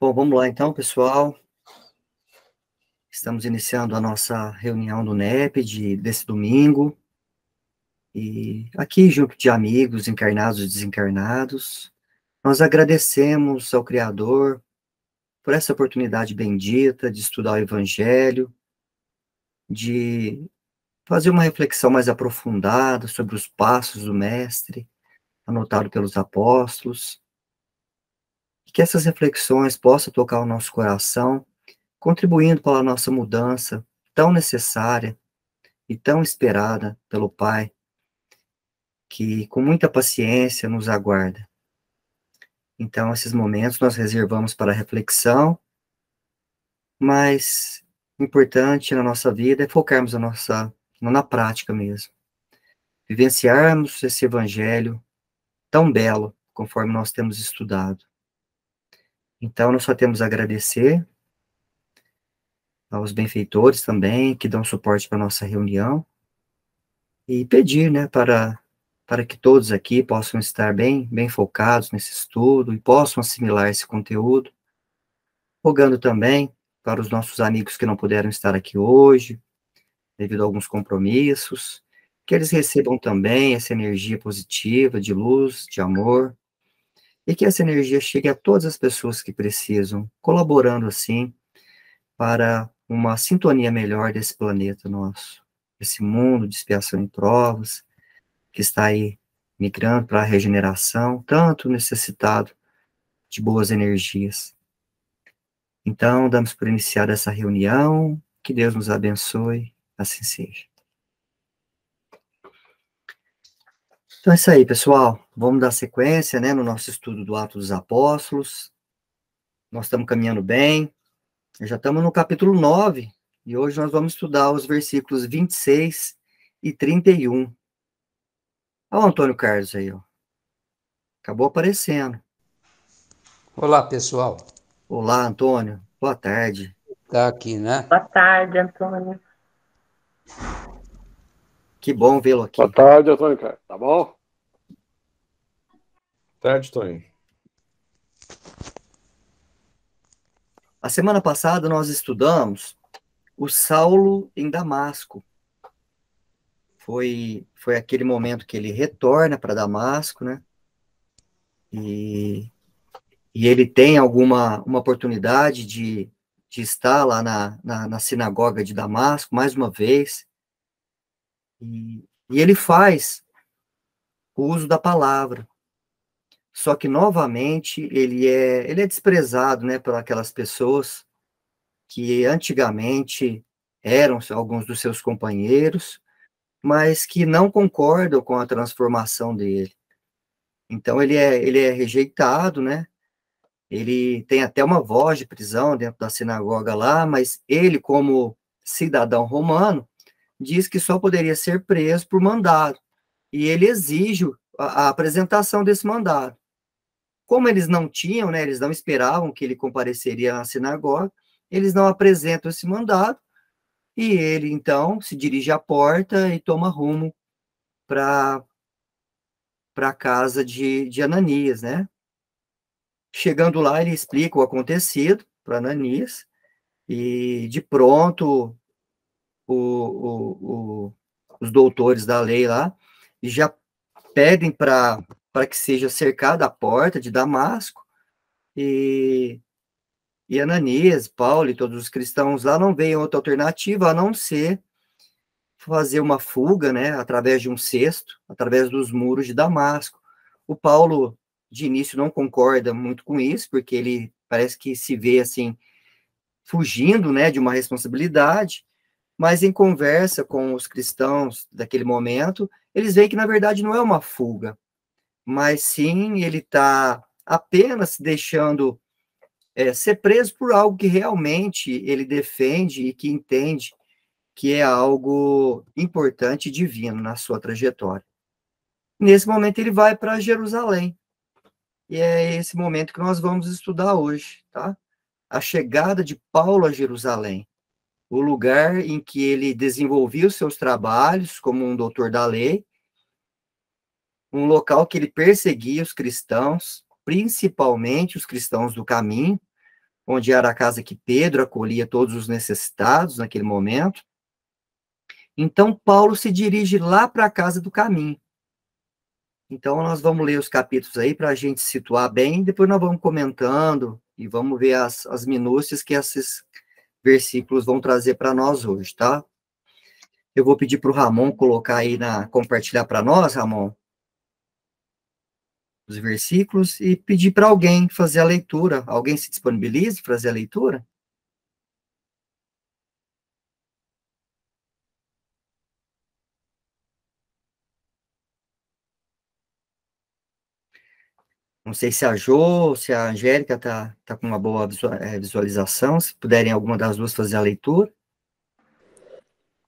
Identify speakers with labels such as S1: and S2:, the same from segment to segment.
S1: Bom, vamos lá então, pessoal. Estamos iniciando a nossa reunião do NEP desse domingo. E aqui, junto de amigos encarnados e desencarnados, nós agradecemos ao Criador por essa oportunidade bendita de estudar o Evangelho, de fazer uma reflexão mais aprofundada sobre os passos do Mestre, anotado pelos apóstolos, e que essas reflexões possam tocar o nosso coração, contribuindo para a nossa mudança tão necessária e tão esperada pelo Pai, que com muita paciência nos aguarda. Então, esses momentos nós reservamos para reflexão, mas o importante na nossa vida é focarmos na prática mesmo. Vivenciarmos esse Evangelho tão belo, conforme nós temos estudado. Então, nós só temos a agradecer aos benfeitores também, que dão suporte para a nossa reunião, e pedir, né, para que todos aqui possam estar bem focados nesse estudo e possam assimilar esse conteúdo, rogando também para os nossos amigos que não puderam estar aqui hoje, devido a alguns compromissos, que eles recebam também essa energia positiva, de luz, de amor, e que essa energia chegue a todas as pessoas que precisam, colaborando assim para uma sintonia melhor desse planeta nosso, esse mundo de expiação e provas, que está aí migrando para a regeneração, tanto necessitado de boas energias. Então, damos por iniciada essa reunião, que Deus nos abençoe, assim seja. Então é isso aí, pessoal, vamos dar sequência, né, no nosso estudo do Atos dos Apóstolos. Nós estamos caminhando bem, já estamos no capítulo 9, e hoje nós vamos estudar os versículos 26 e 31. Olha o Antônio Carlos aí, ó. Acabou aparecendo.
S2: Olá, pessoal.
S1: Olá, Antônio. Boa tarde.
S2: Tá aqui, né?
S3: Boa tarde, Antônio.
S1: Que bom vê-lo aqui.
S4: Boa tarde, Antônio, cara. Tá bom? Boa
S5: tarde, Tony.
S1: A semana passada nós estudamos o Saulo em Damasco. Foi aquele momento que ele retorna para Damasco, né? E ele tem uma oportunidade de estar lá na sinagoga de Damasco, mais uma vez. E ele faz o uso da palavra. Só que, novamente, ele é desprezado, né, por aquelas pessoas que antigamente eram alguns dos seus companheiros, mas que não concordam com a transformação dele. Então, ele é rejeitado, né? Ele tem até uma voz de prisão dentro da sinagoga lá, mas ele, como cidadão romano, diz que só poderia ser preso por mandado. E ele exige a apresentação desse mandado. Como eles não tinham, né, eles não esperavam que ele compareceria na sinagoga, eles não apresentam esse mandado, e ele, então, se dirige à porta e toma rumo para a casa de Ananias, né? Chegando lá, ele explica o acontecido para Ananias, e, de pronto, os doutores da lei lá já pedem para que seja cercada a porta de Damasco, e Ananias, Paulo e todos os cristãos lá não veem outra alternativa a não ser fazer uma fuga, né, através de um cesto, através dos muros de Damasco. O Paulo, de início, não concorda muito com isso, porque ele parece que se vê, assim, fugindo, né, de uma responsabilidade, mas em conversa com os cristãos daquele momento, eles veem que, na verdade, não é uma fuga, mas sim ele está apenas deixando ser preso por algo que realmente ele defende e que entende que é algo importante e divino na sua trajetória. Nesse momento ele vai para Jerusalém, e é esse momento que nós vamos estudar hoje, tá? A chegada de Paulo a Jerusalém, o lugar em que ele desenvolvia os seus trabalhos como um doutor da lei, um local que ele perseguia os cristãos, principalmente os cristãos do caminho, onde era a casa que Pedro acolhia todos os necessitados naquele momento. Então, Paulo se dirige lá para a casa do caminho. Então, nós vamos ler os capítulos aí para a gente situar bem, depois nós vamos comentando e vamos ver as minúcias que esses versículos vão trazer para nós hoje, tá? Eu vou pedir para o Ramon colocar aí compartilhar para nós, Ramon, os versículos e pedir para alguém fazer a leitura. Alguém se disponibilize para fazer a leitura? Não sei se a Jo, se a Angélica tá com uma boa visualização, se puderem alguma das duas fazer a leitura.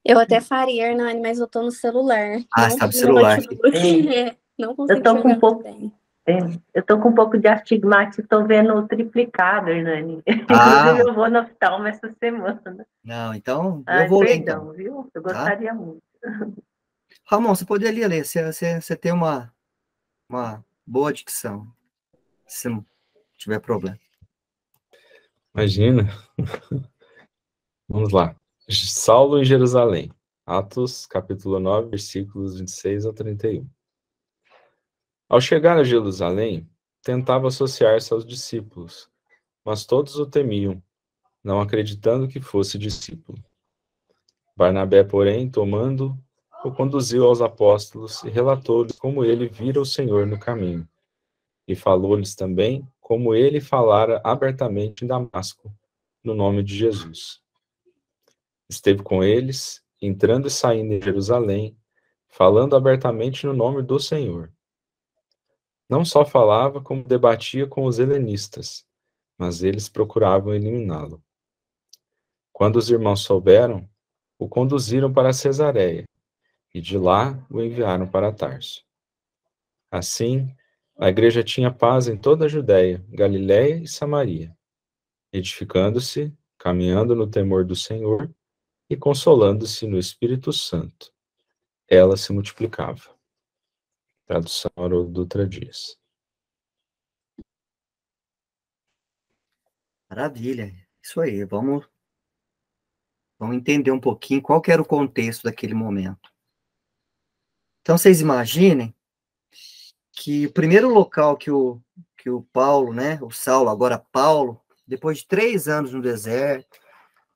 S3: Eu até faria, Hernani, mas eu tô no celular.
S1: Ah, você tá no celular.
S3: Não consigo jogar muito bem.
S5: Eu tô com um pouco de astigmatismo, estou vendo triplicado, Hernani.
S1: Ah.
S5: Inclusive, eu vou no oftalmo essa semana.
S1: Não, então, eu vou ler, então.
S5: Viu? Eu gostaria muito.
S1: Ramon, você poderia ler, você tem uma boa dicção, se não tiver problema.
S6: Imagina. Vamos lá. Saulo em Jerusalém. Atos, capítulo 9, versículos 26 a 31. Ao chegar a Jerusalém, tentava associar-se aos discípulos, mas todos o temiam, não acreditando que fosse discípulo. Barnabé, porém, tomando, o conduziu aos apóstolos e relatou-lhes como ele vira o Senhor no caminho. E falou-lhes também como ele falara abertamente em Damasco, no nome de Jesus. Esteve com eles, entrando e saindo em Jerusalém, falando abertamente no nome do Senhor. Não só falava, como debatia com os helenistas, mas eles procuravam eliminá-lo. Quando os irmãos souberam, o conduziram para Cesareia, e de lá o enviaram para Tarso. Assim, a igreja tinha paz em toda a Judéia, Galiléia e Samaria, edificando-se, caminhando no temor do Senhor e consolando-se no Espírito Santo. Ela se multiplicava. Tradução Haroldo Dutra Dias.
S1: Maravilha, isso aí, vamos entender um pouquinho qual que era o contexto daquele momento. Então, vocês imaginem que o primeiro local que o Paulo, né, o Saulo, agora Paulo, depois de 3 anos no deserto,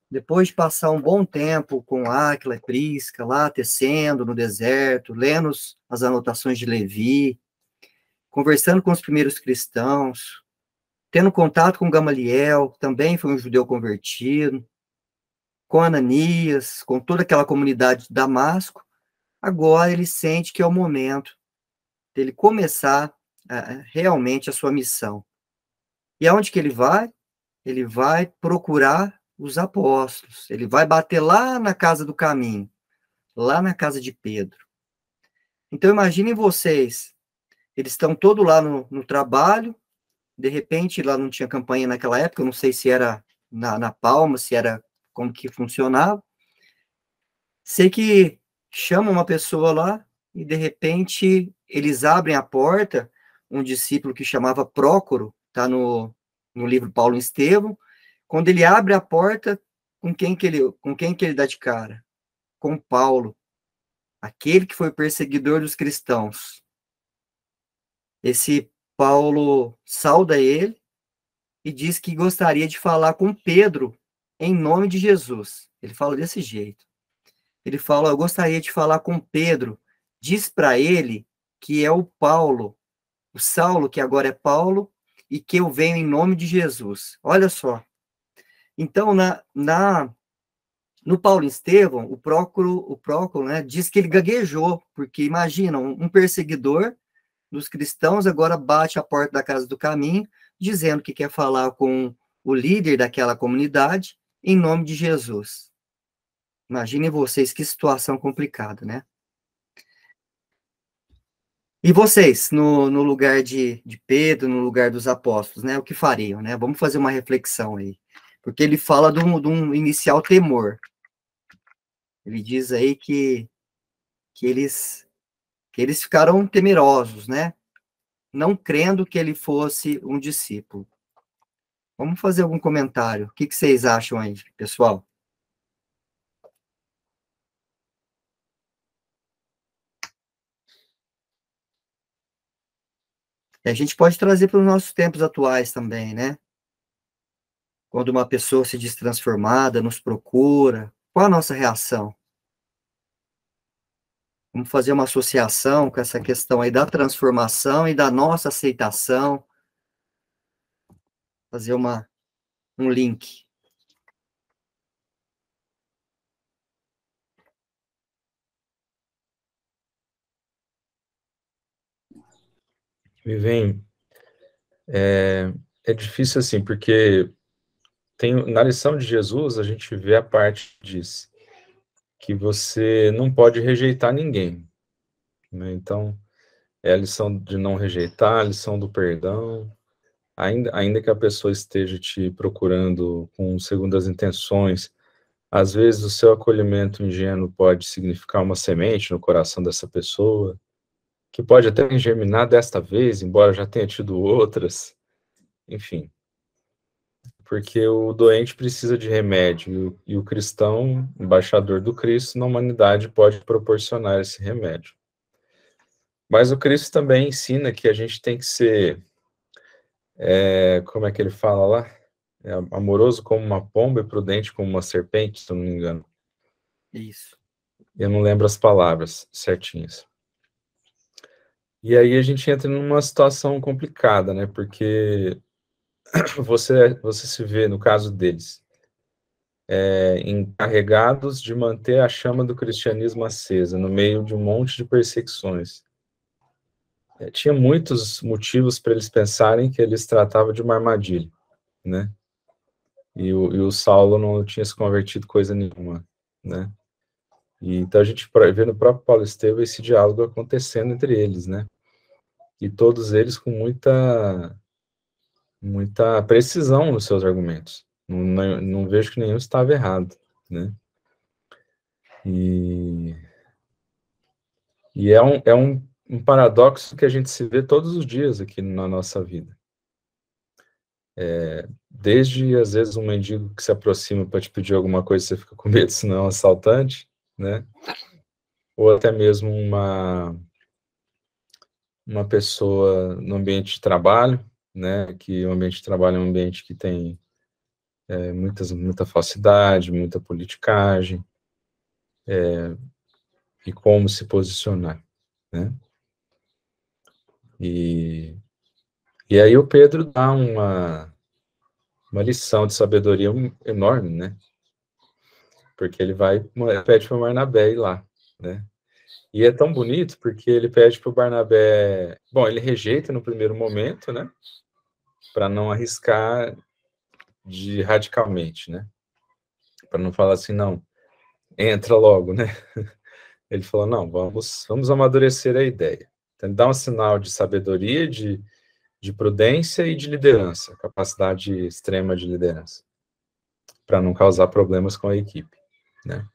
S1: depois de passar um bom tempo com Áquila e Prisca, lá tecendo no deserto, lendo as anotações de Levi, conversando com os primeiros cristãos, tendo contato com Gamaliel, que também foi um judeu convertido, com Ananias, com toda aquela comunidade de Damasco, agora ele sente que é o momento dele começar realmente a sua missão. E aonde que ele vai? Ele vai procurar os apóstolos, ele vai bater lá na casa do caminho, lá na casa de Pedro. Então imaginem vocês, eles estão todos lá no trabalho, de repente lá não tinha campanha naquela época, eu não sei se era na Palma, se era como que funcionava. Sei que chama uma pessoa lá e de repente eles abrem a porta, um discípulo que chamava Prócoro, está no livro Paulo e Estevão, quando ele abre a porta, com quem que ele dá de cara? Com Paulo, aquele que foi perseguidor dos cristãos. Esse Paulo sauda ele e diz que gostaria de falar com Pedro em nome de Jesus. Ele fala desse jeito. Ele fala, eu gostaria de falar com Pedro. Diz para ele que é o Paulo, o Saulo, que agora é Paulo, e que eu venho em nome de Jesus. Olha só. Então, no Paulo e Estevão, o Prócoro, né, diz que ele gaguejou, porque imagina, um perseguidor dos cristãos agora bate a porta da casa do caminho, dizendo que quer falar com o líder daquela comunidade em nome de Jesus. Imaginem vocês que situação complicada, né? E vocês, no lugar de Pedro, no lugar dos apóstolos, né? O que fariam, né? Vamos fazer uma reflexão aí. Porque ele fala de um inicial temor. Ele diz aí que eles ficaram temerosos, né? Não crendo que ele fosse um discípulo. Vamos fazer algum comentário. O que vocês acham aí, pessoal? E a gente pode trazer para os nossos tempos atuais também, né? Quando uma pessoa se diz transformada, nos procura, qual a nossa reação? Vamos fazer uma associação com essa questão aí da transformação e da nossa aceitação. Fazer um link.
S6: Me vem. É difícil assim, porque na lição de Jesus a gente vê a parte que diz que você não pode rejeitar ninguém, né? Então, é a lição de não rejeitar, a lição do perdão, ainda que a pessoa esteja te procurando com segundas intenções, às vezes o seu acolhimento ingênuo pode significar uma semente no coração dessa pessoa, que pode até germinar desta vez, embora já tenha tido outras, enfim. Porque o doente precisa de remédio, e o cristão, embaixador do Cristo na humanidade, pode proporcionar esse remédio. Mas o Cristo também ensina que a gente tem que ser, como é que ele fala lá? Amoroso como uma pomba e prudente como uma serpente, se eu não me engano.
S1: Isso.
S6: Eu não lembro as palavras certinhas. E aí a gente entra numa situação complicada, né? Porque você se vê, no caso deles, encarregados de manter a chama do cristianismo acesa, no meio de um monte de perseguições. Tinha muitos motivos para eles pensarem que eles tratavam de uma armadilha, né? E o Saulo não tinha se convertido coisa nenhuma, né? E então a gente vê no próprio Paulo Estevão esse diálogo acontecendo entre eles, né? E todos eles com muita precisão nos seus argumentos. Não vejo que nenhum estava errado, né? E é um paradoxo que a gente se vê todos os dias aqui na nossa vida. Desde, às vezes, um mendigo que se aproxima para te pedir alguma coisa, você fica com medo, senão é um assaltante, né? Ou até mesmo uma pessoa no ambiente de trabalho, né? Que o ambiente de trabalho é um ambiente que tem muita falsidade, muita politicagem, e como se posicionar, né? E aí o Pedro dá uma lição de sabedoria enorme, né? Porque ele pede para o Barnabé ir lá, né? E é tão bonito porque ele pede para o Barnabé... Bom, ele rejeita no primeiro momento, né? Para não arriscar radicalmente, né? Para não falar assim, não, entra logo, né? Ele falou, não, vamos amadurecer a ideia. Então, ele dá um sinal de sabedoria, de prudência e de liderança, capacidade extrema de liderança, para não causar problemas com a equipe, né?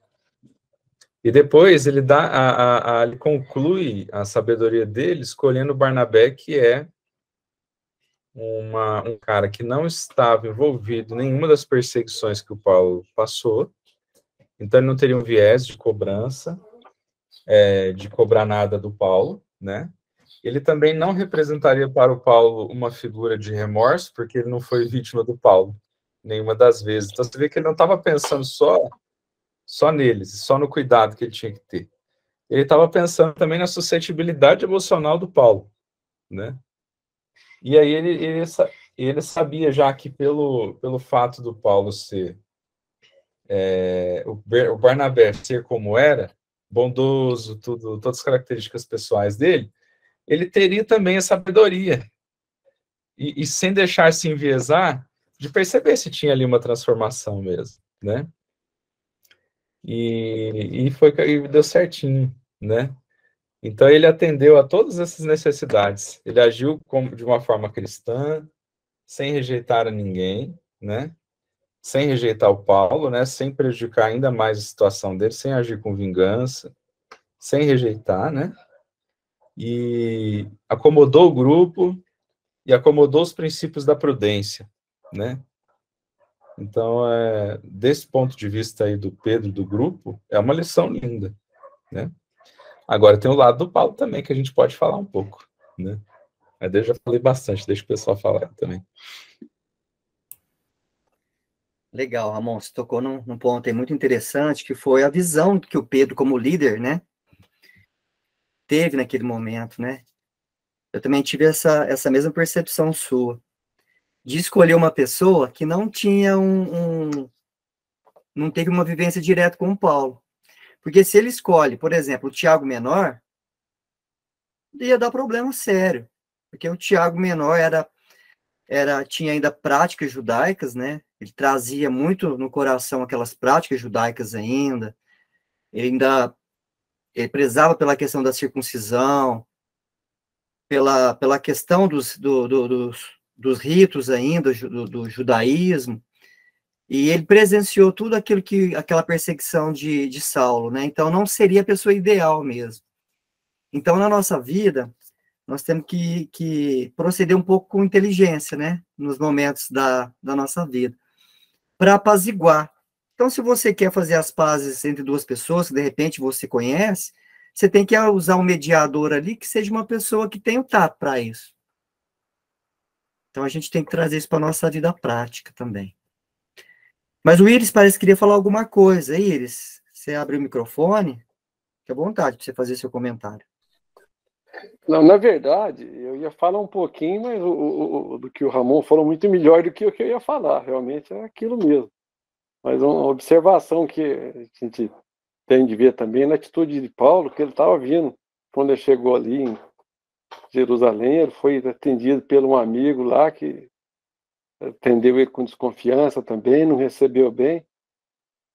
S6: E depois ele ele conclui a sabedoria dele escolhendo Barnabé, que é um cara que não estava envolvido em nenhuma das perseguições que o Paulo passou, então ele não teria um viés de cobrança, de cobrar nada do Paulo, né? Ele também não representaria para o Paulo uma figura de remorso, porque ele não foi vítima do Paulo nenhuma das vezes. Então você vê que ele não estava pensando só neles, só no cuidado que ele tinha que ter. Ele estava pensando também na suscetibilidade emocional do Paulo, né? E aí ele sabia já que pelo fato do Paulo ser o Barnabé ser como era, bondoso, todas as características pessoais dele, ele teria também a sabedoria e sem deixar se enviesar de perceber se tinha ali uma transformação mesmo, né? E deu certinho, né? Então ele atendeu a todas essas necessidades. Ele agiu de uma forma cristã, sem rejeitar a ninguém, né? Sem rejeitar o Paulo, né? Sem prejudicar ainda mais a situação dele, sem agir com vingança, sem rejeitar, né? E acomodou o grupo e acomodou os princípios da prudência, né? Então, desse ponto de vista aí do Pedro, do grupo, é uma lição linda, né? Agora, tem o lado do Paulo também, que a gente pode falar um pouco, né? Mas eu já falei bastante, deixa o pessoal falar também.
S1: Legal, Ramon, você tocou num ponto aí muito interessante, que foi a visão que o Pedro, como líder, né, teve naquele momento, né? Eu também tive essa mesma percepção sua, de escolher uma pessoa que não tinha não teve uma vivência direta com o Paulo. Porque se ele escolhe, por exemplo, o Tiago Menor, ia dar problema sério. Porque o Tiago Menor tinha ainda práticas judaicas, né? Ele trazia muito no coração aquelas práticas judaicas ainda. Ele prezava pela questão da circuncisão, pela questão dos ritos ainda, do judaísmo. E ele presenciou tudo aquela perseguição de Saulo, né? Então, não seria a pessoa ideal mesmo. Então, na nossa vida, nós temos que proceder um pouco com inteligência, né? Nos momentos da nossa vida, para apaziguar. Então, se você quer fazer as pazes entre duas pessoas, que de repente você conhece, você tem que usar um mediador ali que seja uma pessoa que tenha o tato para isso. Então, a gente tem que trazer isso para a nossa vida prática também. Mas o Iris parece que queria falar alguma coisa. Iris, você abre o microfone, fique à vontade para você fazer seu comentário.
S4: Não, na verdade, eu ia falar um pouquinho, mas do que o Ramon falou muito melhor do que o que eu ia falar. Realmente é aquilo mesmo. Mas uma observação que a gente tem de ver também na atitude de Paulo, que ele estava vindo. Quando ele chegou ali em Jerusalém, ele foi atendido por um amigo lá que atendeu ele com desconfiança também, não recebeu bem.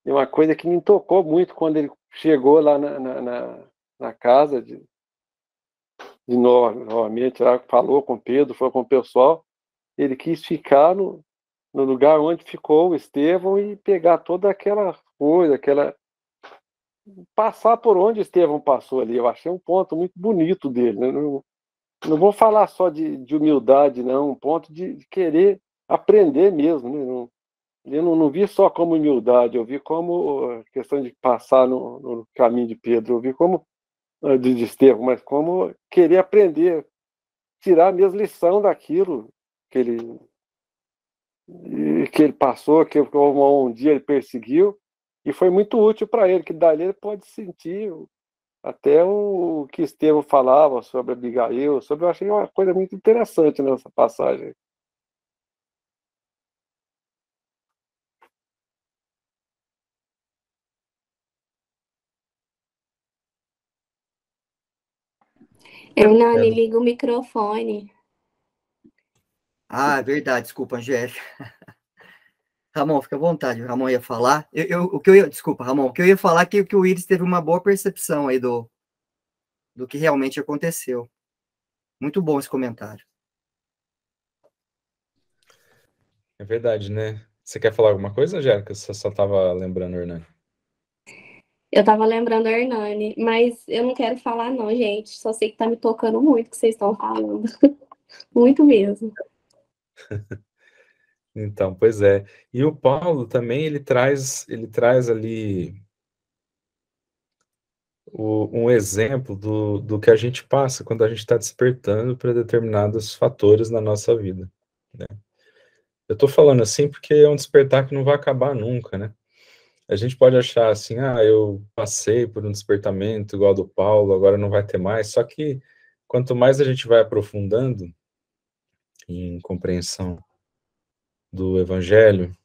S4: E uma coisa que me tocou muito quando ele chegou lá na casa de novamente, lá, falou com Pedro, foi com o pessoal, ele quis ficar no lugar onde ficou o Estevão e pegar toda aquela coisa, passar por onde Estevão passou ali. Eu achei um ponto muito bonito dele, né? Não vou falar só de humildade, não, um ponto de querer aprender mesmo, né? Eu não vi só como humildade, eu vi como questão de passar no caminho de Pedro, eu vi como de Estevão, mas como querer aprender, tirar a mesma lição daquilo que ele passou, que um dia ele perseguiu, e foi muito útil para ele, que dali ele pode sentir até o que Estevão falava sobre Abigail, eu achei uma coisa muito interessante nessa passagem.
S3: Hernani, liga o microfone.
S1: Ah, é verdade, desculpa, Angélica. Ramon, fica à vontade, o Ramon ia falar. Desculpa, Ramon, o que eu ia falar é que o Iris teve uma boa percepção aí do que realmente aconteceu. Muito bom esse comentário.
S6: É verdade, né? Você quer falar alguma coisa, Angélica? Você só estava lembrando, Hernani?
S3: Eu tava lembrando a Hernani, mas eu não quero falar não, gente. Só sei que tá me tocando muito o que vocês estão falando. Muito mesmo.
S6: Então, pois é. E o Paulo também, ele traz ali um exemplo do que a gente passa quando a gente está despertando para determinados fatores na nossa vida, né? Eu estou falando assim porque é um despertar que não vai acabar nunca, né? A gente pode achar assim, eu passei por um despertamento igual ao do Paulo, agora não vai ter mais. Só que quanto mais a gente vai aprofundando em compreensão do Evangelho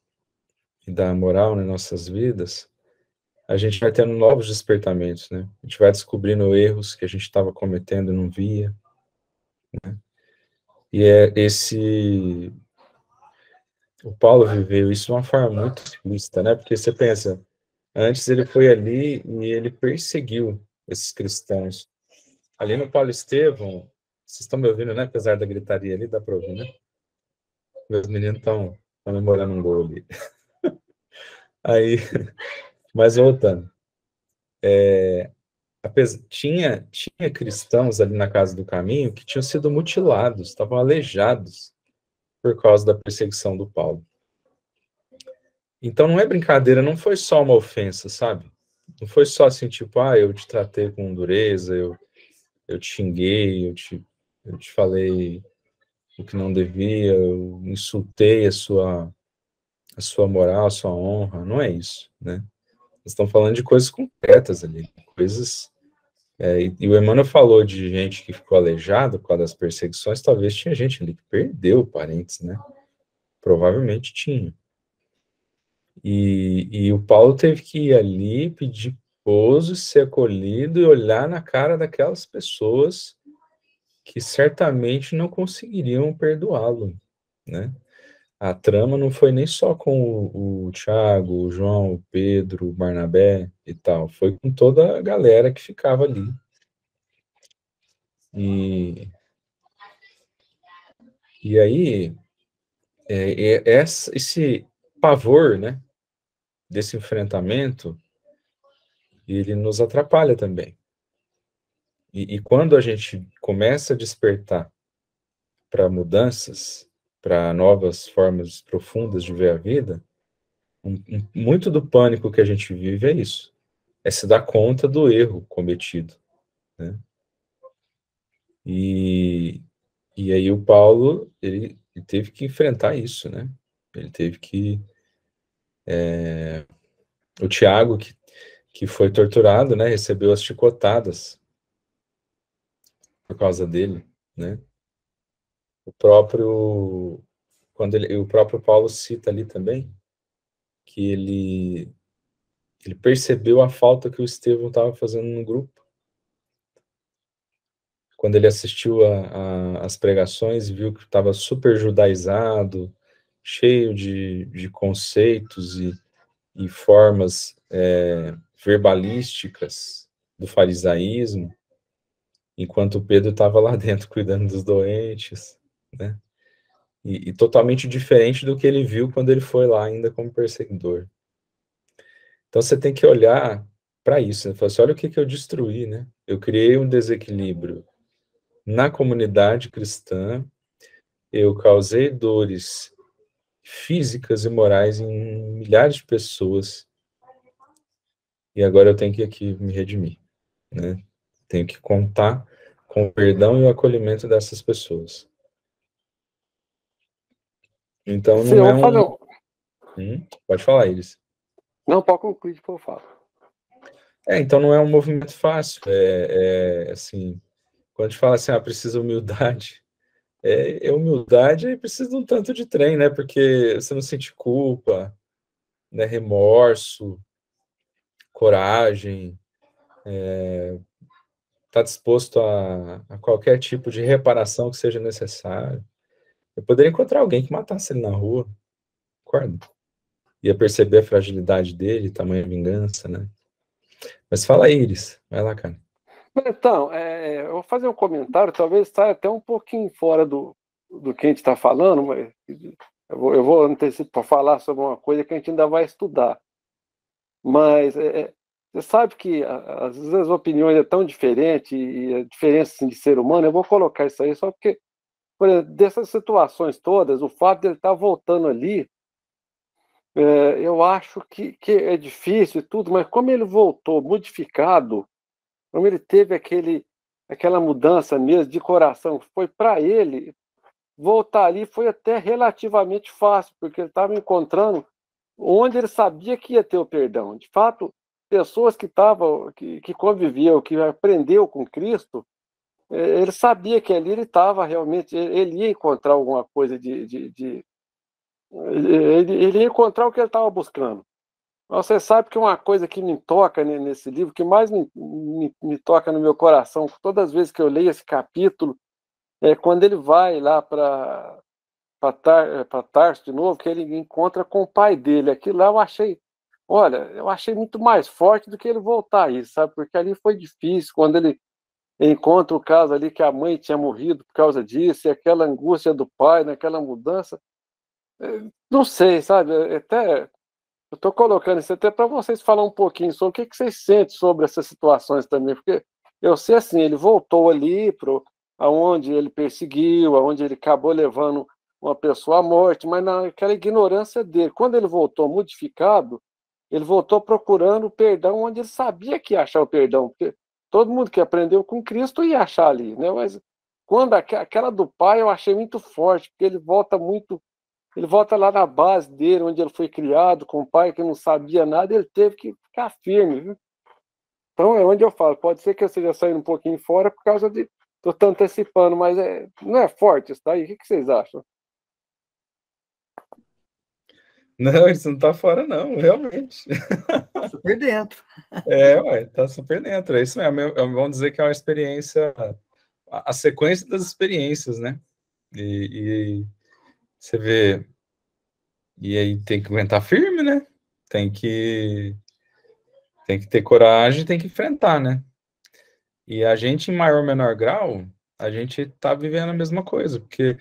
S6: e da moral nas nossas vidas, a gente vai tendo novos despertamentos, né? A gente vai descobrindo erros que a gente estava cometendo e não via, né? E o Paulo viveu isso de uma forma muito explícita, né? Porque você pensa, antes ele foi ali e ele perseguiu esses cristãos. Ali no Paulo Estevão, vocês estão me ouvindo, né? Apesar da gritaria ali, dá para ouvir, né? Meus meninos estão comemorando um gol ali. Aí, mas voltando. Tinha cristãos ali na Casa do Caminho que tinham sido mutilados, estavam aleijados por causa da perseguição do Paulo. Então não é brincadeira, não foi só uma ofensa, sabe? Não foi só assim, tipo, eu te tratei com dureza, eu te xinguei, eu te falei o que não devia, eu insultei a sua moral, a sua honra. Não é isso, né? Nós estamos falando de coisas concretas ali, coisas... e o Emmanuel falou de gente que ficou aleijada por causa das perseguições, talvez tinha gente ali que perdeu parentes, né? Provavelmente tinha. E o Paulo teve que ir ali, pedir pouso, ser acolhido e olhar na cara daquelas pessoas que certamente não conseguiriam perdoá-lo, né? A trama não foi nem só com o Tiago, o João, o Pedro, o Barnabé e tal, foi com toda a galera que ficava ali. E aí, esse pavor, né, desse enfrentamento, ele nos atrapalha também. E quando a gente começa a despertar para mudanças, para novas formas profundas de ver a vida, muito do pânico que a gente vive é isso, é se dar conta do erro cometido, né? E aí o Paulo, ele teve que enfrentar isso, né? Ele teve que... o Tiago, que foi torturado, né? Recebeu as chicotadas por causa dele, né? O próprio Paulo cita ali também que ele percebeu a falta que o Estevão estava fazendo no grupo. Quando ele assistiu às pregações, viu que estava super judaizado, cheio de conceitos e formas verbalísticas do farisaísmo, enquanto o Pedro estava lá dentro cuidando dos doentes, né? E totalmente diferente do que ele viu quando ele foi lá ainda como perseguidor. Então você tem que olhar para isso, né? Falar assim, olha o que eu destruí, né? Eu criei um desequilíbrio na comunidade cristã, eu causei dores físicas e morais em milhares de pessoas, e agora eu tenho que aqui me redimir, né? Tenho que contar com o perdão e o acolhimento dessas pessoas. Então não é um... Pode falar, Iris.
S4: Não, pode concluir, depois eu falo.
S6: Então não é um movimento fácil. Assim, quando a gente fala assim, precisa humildade, humildade e precisa de um tanto de trem, né? Porque você não sente culpa, né? Remorso, coragem, tá disposto a qualquer tipo de reparação que seja necessário. Eu poderia encontrar alguém que matasse ele na rua, concorda? Ia perceber a fragilidade dele, tamanha vingança, né? Mas fala aí, Iris. Vai lá, cara.
S4: Então, eu vou fazer um comentário, talvez saia até um pouquinho fora do que a gente está falando, mas eu vou antecipar para falar sobre uma coisa que a gente ainda vai estudar. Mas você sabe que às vezes as opiniões são tão diferentes e a diferença assim, de ser humano, eu vou colocar isso aí só porque, por exemplo, dessas situações todas, o fato de ele estar voltando ali, eu acho que é difícil e tudo, mas como ele voltou modificado, como ele teve aquela mudança mesmo de coração, foi para ele, voltar ali foi até relativamente fácil, porque ele estava encontrando onde ele sabia que ia ter o perdão. De fato, pessoas que conviviam, que aprendeu com Cristo, ele sabia que ali ele estava realmente, ele ia encontrar alguma coisa ele ia encontrar o que ele estava buscando. Você sabe que uma coisa que me toca nesse livro, que mais me toca no meu coração, todas as vezes que eu leio esse capítulo, é quando ele vai lá para Tarso de novo, que ele encontra com o pai dele. Aquilo lá eu achei muito mais forte do que ele voltar aí, sabe? Porque ali foi difícil, quando ele encontra o caso ali que a mãe tinha morrido por causa disso, e aquela angústia do pai, naquela mudança. Não sei, sabe? Até eu estou colocando isso até para vocês falar um pouquinho sobre o que vocês sentem sobre essas situações também, porque eu sei assim, ele voltou ali aonde ele perseguiu, aonde ele acabou levando uma pessoa à morte, mas naquela ignorância dele. Quando ele voltou modificado, ele voltou procurando o perdão onde ele sabia que ia achar o perdão. Porque todo mundo que aprendeu com Cristo ia achar ali, né? Mas quando aquela do pai eu achei muito forte, porque ele volta lá na base dele, onde ele foi criado, com o pai que não sabia nada, ele teve que ficar firme, viu? Então é onde eu falo, pode ser que eu esteja saindo um pouquinho fora por causa de... Estou antecipando, mas não é forte isso daí? O que vocês acham?
S6: Não, isso não tá fora, não, realmente.
S1: Super dentro.
S6: Ué, tá super dentro. É isso mesmo. Vamos dizer que é uma experiência, a sequência das experiências, né? E você vê, e aí tem que aguentar firme, né? Tem que ter coragem, tem que enfrentar, né? E a gente, em maior ou menor grau, a gente tá vivendo a mesma coisa, porque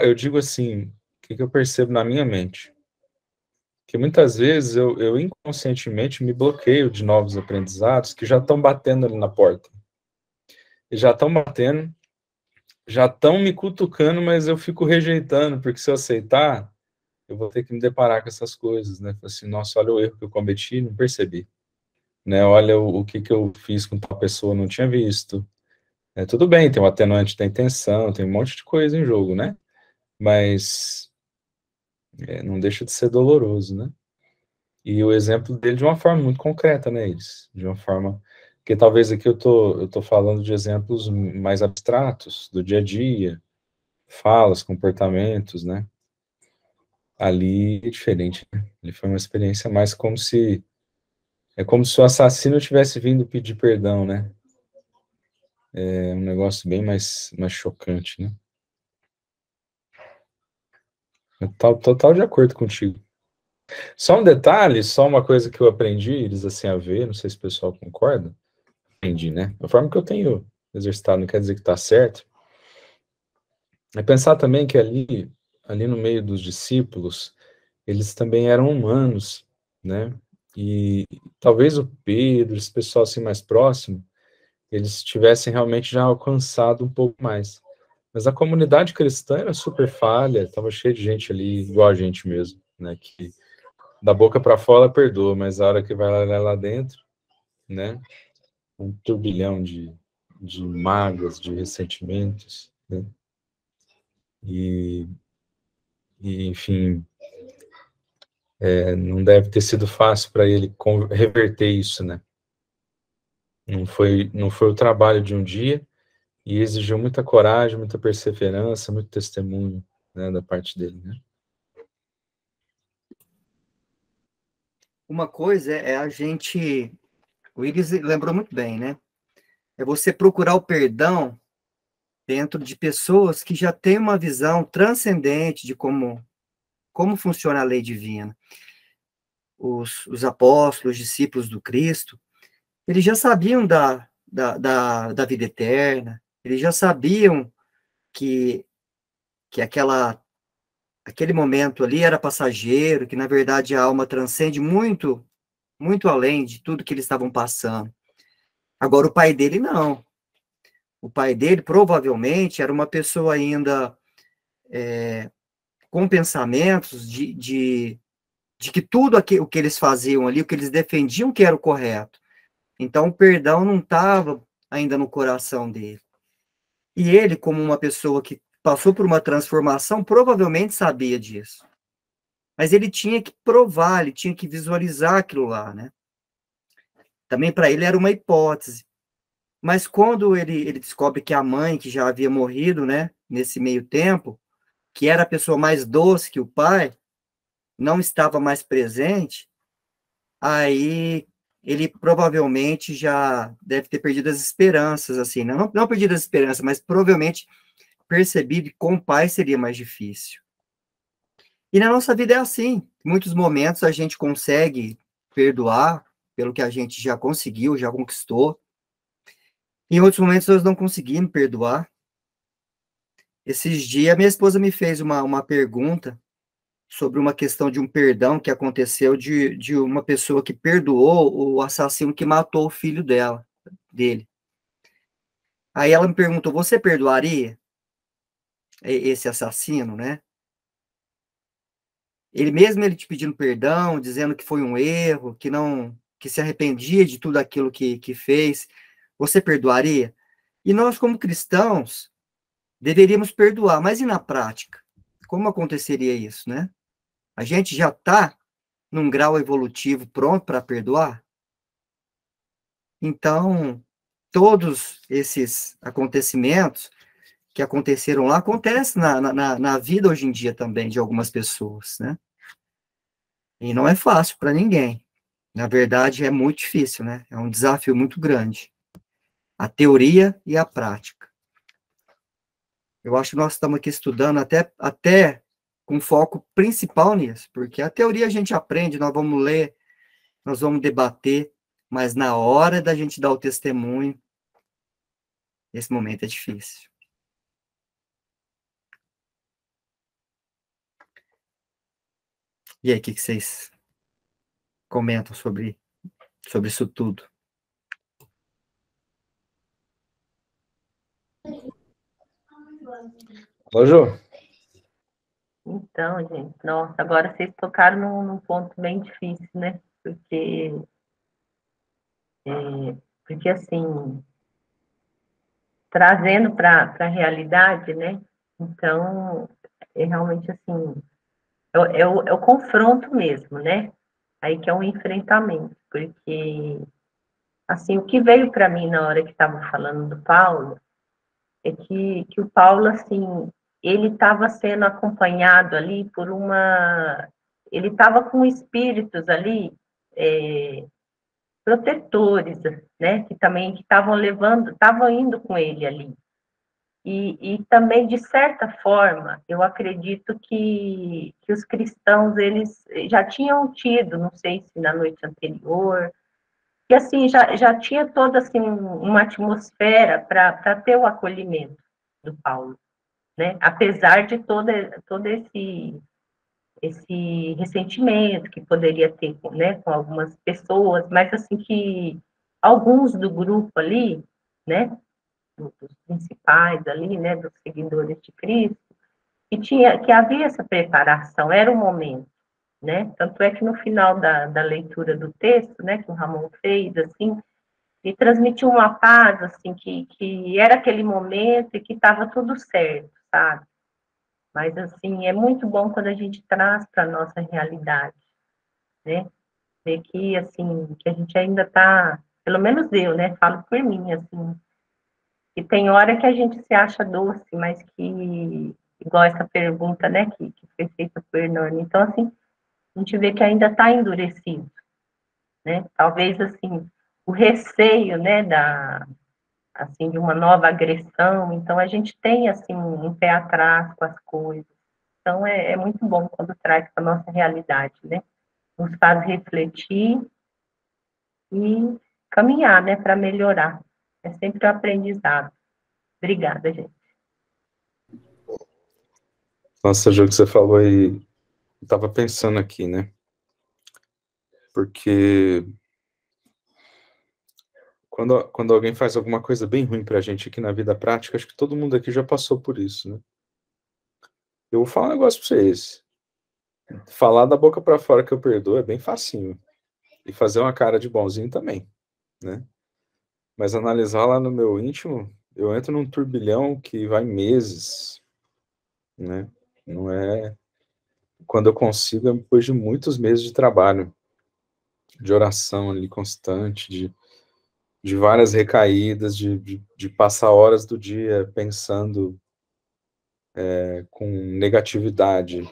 S6: eu digo assim, o que eu percebo na minha mente? Que muitas vezes eu inconscientemente me bloqueio de novos aprendizados que já estão batendo ali na porta. E já estão batendo, já estão me cutucando, mas eu fico rejeitando, porque se eu aceitar, eu vou ter que me deparar com essas coisas, né? Assim, nossa, olha o erro que eu cometi, não percebi. Né? Olha o que eu fiz com tal pessoa, não tinha visto. Tudo bem, tem o atenuante da intenção, tem um monte de coisa em jogo, né? Mas não deixa de ser doloroso, né? E o exemplo dele de uma forma muito concreta, né, Iris? De uma forma... Porque talvez aqui eu tô falando de exemplos mais abstratos, do dia a dia, falas, comportamentos, né? Ali é diferente, né? Ali foi uma experiência mais como se... É como se o assassino tivesse vindo pedir perdão, né? É um negócio bem mais chocante, né? Total de acordo contigo. Só um detalhe, só uma coisa que eu aprendi, eles assim a ver, não sei se o pessoal concorda. Aprendi, né? A forma que eu tenho exercitado não quer dizer que está certo. É pensar também que ali no meio dos discípulos, eles também eram humanos, né? E talvez o Pedro, esse pessoal assim mais próximo, eles tivessem realmente já alcançado um pouco mais. Mas a comunidade cristã era super falha, estava cheia de gente ali, igual a gente mesmo, né? Que da boca para fora perdoa, mas a hora que vai lá dentro, né? Um turbilhão de mágoas, de ressentimentos, né? E enfim, não deve ter sido fácil para ele reverter isso, né? Não foi o trabalho de um dia e exigiu muita coragem, muita perseverança, muito testemunho, né, da parte dele, né?
S1: Uma coisa é a gente... O Iris lembrou muito bem, né? É você procurar o perdão dentro de pessoas que já têm uma visão transcendente de como funciona a lei divina. Os apóstolos, os discípulos do Cristo, eles já sabiam da vida eterna, eles já sabiam que aquele momento ali era passageiro, que na verdade a alma transcende muito, muito além de tudo que eles estavam passando. Agora, o pai dele não. O pai dele provavelmente era uma pessoa ainda com pensamentos de que tudo o que eles faziam ali, o que eles defendiam que era o correto. Então, o perdão não estava ainda no coração dele. E ele, como uma pessoa que passou por uma transformação, provavelmente sabia disso. Mas ele tinha que provar, ele tinha que visualizar aquilo lá, né? Também para ele era uma hipótese. Mas quando ele descobre que a mãe, que já havia morrido, né, nesse meio tempo, que era a pessoa mais doce que o pai, não estava mais presente, aí ele provavelmente já deve ter perdido as esperanças, assim, não perdido as esperanças, mas provavelmente percebido que com o pai seria mais difícil. E na nossa vida é assim, em muitos momentos a gente consegue perdoar pelo que a gente já conseguiu, já conquistou, em outros momentos nós não conseguimos perdoar. Esses dias, minha esposa me fez uma pergunta sobre uma questão de um perdão que aconteceu de uma pessoa que perdoou o assassino que matou o filho dele. Aí ela me perguntou, você perdoaria esse assassino, né? ele te pedindo perdão, dizendo que foi um erro, que se arrependia de tudo aquilo que fez, você perdoaria? E nós, como cristãos, deveríamos perdoar, mas e na prática? Como aconteceria isso, né? A gente já está num grau evolutivo pronto para perdoar? Então, todos esses acontecimentos que aconteceram lá acontecem na vida hoje em dia também de algumas pessoas, né? E não é fácil para ninguém. Na verdade, é muito difícil, né? É um desafio muito grande. A teoria e a prática. Eu acho que nós estamos aqui estudando até com foco principal nisso, porque a teoria a gente aprende, nós vamos ler, nós vamos debater, mas na hora da gente dar o testemunho, esse momento é difícil. E aí, o que vocês comentam sobre isso tudo?
S6: Ô, Jô.
S5: Então, gente, nossa, agora vocês tocaram num ponto bem difícil, né? Porque assim, trazendo para a realidade, né? Então, é realmente assim, é o confronto mesmo, né? Aí que é um enfrentamento, porque assim, o que veio para mim na hora que estava falando do Paulo é que o Paulo, assim, ele estava sendo acompanhado ali por ele estava com espíritos ali protetores, né, que também estavam indo com ele ali. E também, de certa forma, eu acredito que os cristãos, eles já tinham tido, não sei se na noite anterior, que assim, já tinha toda assim, uma atmosfera para ter o acolhimento do Paulo, né? Apesar de todo esse ressentimento que poderia ter, né, com algumas pessoas, mas assim que alguns do grupo ali, né, dos principais ali, né, dos seguidores de Cristo, que havia essa preparação, era o momento, né? Tanto é que no final da leitura do texto, né, que o Ramon fez, assim, e transmitiu uma paz, assim, que era aquele momento e que estava tudo certo, sabe? Mas, assim, é muito bom quando a gente traz para a nossa realidade, né? Ver que, assim, que a gente ainda está, pelo menos eu, né? Falo por mim, assim, que tem hora que a gente se acha doce, mas que, igual essa pergunta, né, que foi feita por Hernani. Então, assim, a gente vê que ainda está endurecido, né? Talvez, assim, o receio, né, assim, de uma nova agressão. Então, a gente tem, assim, um pé atrás com as coisas. Então, é muito bom quando traz para a nossa realidade, né? Nos faz refletir e caminhar, né, para melhorar. É sempre um aprendizado. Obrigada, gente.
S6: Nossa, Jô, que você falou aí, eu tava pensando aqui, né? Porque quando alguém faz alguma coisa bem ruim pra gente aqui na vida prática, acho que todo mundo aqui já passou por isso, né? Eu vou falar um negócio pra vocês. Falar da boca pra fora que eu perdoo é bem facinho. E fazer uma cara de bonzinho também, né? Mas analisar lá no meu íntimo, eu entro num turbilhão que vai meses, né? Não é... Quando eu consigo, é depois de muitos meses de trabalho, de oração ali constante, de várias recaídas, de passar horas do dia pensando com negatividade,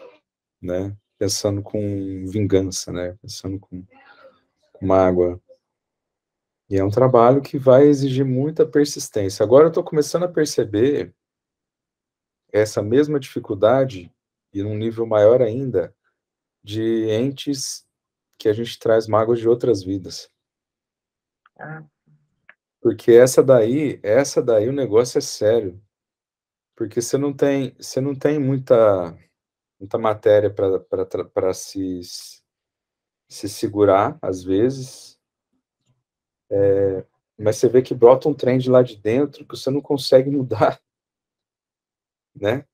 S6: né? Pensando com vingança, né? Pensando com mágoa. E é um trabalho que vai exigir muita persistência. Agora eu estou começando a perceber essa mesma dificuldade, e num nível maior ainda, de entes que a gente traz mágoas de outras vidas. Porque essa daí o negócio é sério. Porque você não tem muita matéria para se segurar, às vezes, mas você vê que brota um trem de lá de dentro que você não consegue mudar, né?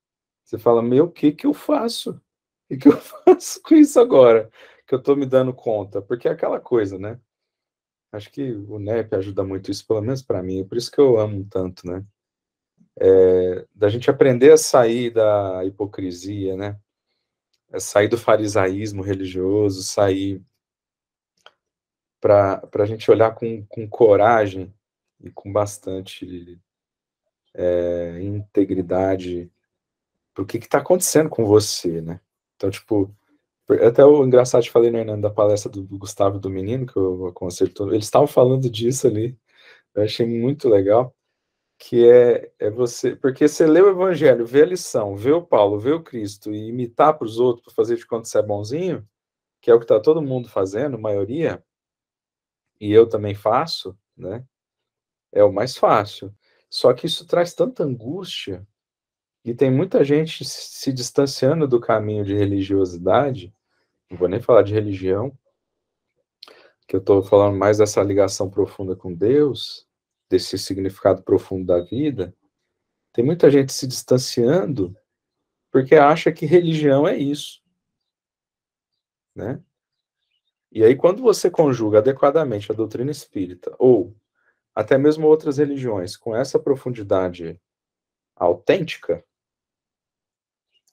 S6: Você fala, meu, o que eu faço? E que eu faço com isso agora? Que eu estou me dando conta? Porque é aquela coisa, né? Acho que o NEP ajuda muito isso, pelo menos para mim. Por isso que eu amo tanto, né? Da gente aprender a sair da hipocrisia, né? Sair do farisaísmo religioso, sair para a gente olhar com coragem e com bastante integridade para o que está acontecendo com você, né? Então, tipo, até o engraçado, te falei, Hernando, da palestra do Gustavo e do Menino, que eu aconselho todo, eles estavam falando disso ali, eu achei muito legal, que é você, porque você lê o Evangelho, vê a lição, vê o Paulo, vê o Cristo, e imitar para os outros, para fazer de conta que você é bonzinho, que é o que está todo mundo fazendo, a maioria, e eu também faço, né? É o mais fácil. Só que isso traz tanta angústia, e tem muita gente se distanciando do caminho de religiosidade, não vou nem falar de religião, que eu estou falando mais dessa ligação profunda com Deus, desse significado profundo da vida. Tem muita gente se distanciando porque acha que religião é isso, né? E aí, quando você conjuga adequadamente a doutrina espírita, ou até mesmo outras religiões, com essa profundidade autêntica,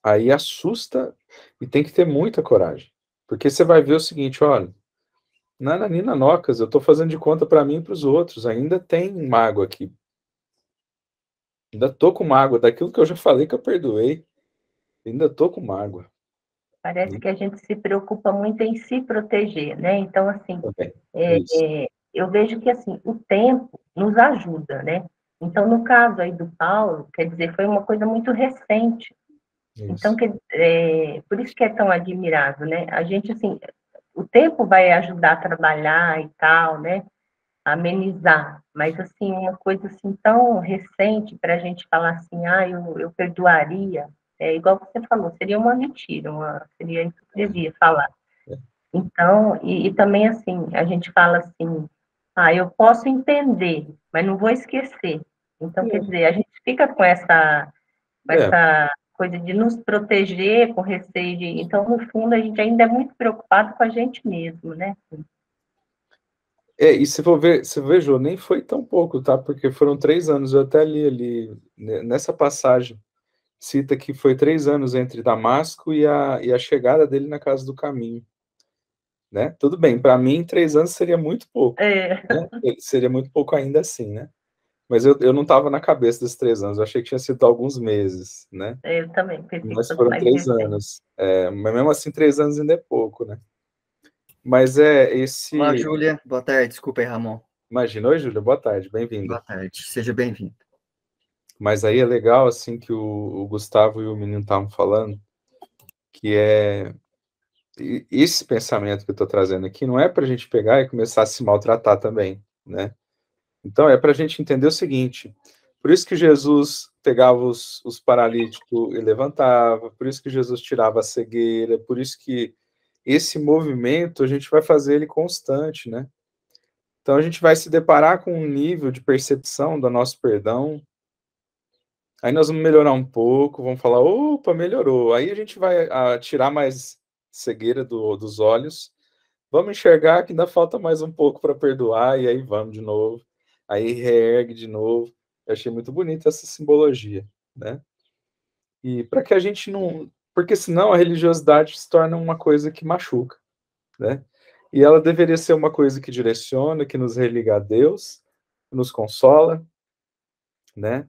S6: aí assusta e tem que ter muita coragem. Porque você vai ver o seguinte, olha, Nananina Nocas, eu estou fazendo de conta para mim e para os outros, ainda tem mágoa aqui. Ainda estou com mágoa daquilo que eu já falei que eu perdoei. Ainda estou com mágoa.
S5: Parece que a gente se preocupa muito em se proteger, né? Então, assim, eu vejo que, assim, o tempo nos ajuda, né? Então, no caso aí do Paulo, quer dizer, foi uma coisa muito recente. Isso. Então, por isso que é tão admirável, né? A gente, assim, o tempo vai ajudar a trabalhar e tal, né? Amenizar, mas, assim, uma coisa, assim, tão recente para a gente falar assim, eu perdoaria, igual você falou, seria uma mentira, seria hipocrisia falar. Então, e também, assim, a gente fala assim, eu posso entender, mas não vou esquecer. Então, quer dizer, a gente fica com essa coisa de nos proteger, com receio de... Então, no fundo, a gente ainda é muito preocupado com a gente mesmo, né?
S6: E se for ver, Jô, nem foi tão pouco, tá? Porque foram 3 anos, eu até li ali, nessa passagem, cita que foi 3 anos entre Damasco e a chegada dele na Casa do Caminho. Né? Tudo bem, para mim 3 anos seria muito pouco. Né? Seria muito pouco ainda assim, né? Mas eu não estava na cabeça desses 3 anos, eu achei que tinha sido alguns meses, né?
S5: Eu também.
S6: Mas foram 3 anos. Mas mesmo assim, 3 anos ainda é pouco, né? Mas esse...
S1: Olá, Júlia. Boa tarde. Desculpa aí, Ramon.
S6: Imagina. Oi, Júlia. Boa tarde. Bem-vinda.
S1: Boa tarde. Seja bem-vindo.
S6: Mas aí é legal, assim, que o Gustavo e o menino estavam falando, que esse pensamento que eu estou trazendo aqui não é para a gente pegar e começar a se maltratar também, né? Então, é para a gente entender o seguinte, por isso que Jesus pegava os paralíticos e levantava, por isso que Jesus tirava a cegueira, por isso que esse movimento a gente vai fazer ele constante, né? Então, a gente vai se deparar com um nível de percepção do nosso perdão, aí nós vamos melhorar um pouco, vamos falar, opa, melhorou. Aí a gente vai tirar mais cegueira dos olhos, vamos enxergar que ainda falta mais um pouco para perdoar, e aí vamos de novo. Aí reergue de novo. Eu achei muito bonita essa simbologia, né? E para que a gente não... Porque senão a religiosidade se torna uma coisa que machuca, né? E ela deveria ser uma coisa que direciona, que nos religa a Deus, que nos consola, né?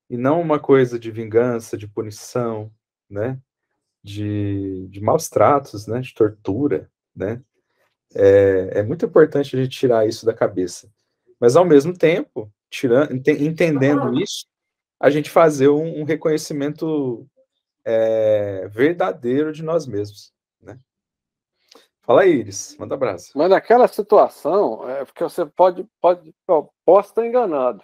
S6: E não uma coisa de vingança, de punição, né? De maus tratos, né? De tortura, né? É muito importante a gente tirar isso da cabeça. Mas, ao mesmo tempo, entendendo isso, a gente fazer um reconhecimento verdadeiro de nós mesmos, né? Fala aí, Iris, manda abraço.
S4: Mas naquela situação, porque você posso estar enganado,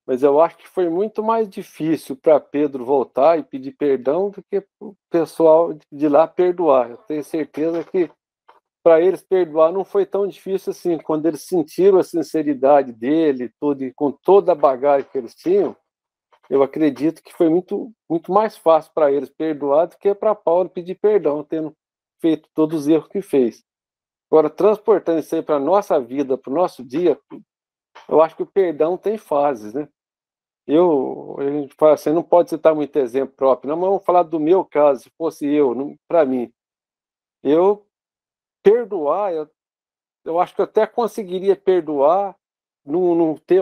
S4: mas eu acho que foi muito mais difícil para Pedro voltar e pedir perdão do que o pessoal de lá perdoar. Eu tenho certeza que para eles perdoar não foi tão difícil assim. Quando eles sentiram a sinceridade dele, tudo, e com toda a bagagem que eles tinham, eu acredito que foi muito mais fácil para eles perdoar do que para Paulo pedir perdão, tendo feito todos os erros que fez. Agora, transportando isso aí para a nossa vida, para o nosso dia, eu acho que o perdão tem fases, né? A gente fala assim, não pode citar muito exemplo próprio, não, mas vamos falar do meu caso, se fosse eu, para mim. Eu perdoar, eu acho que eu até conseguiria perdoar, não ter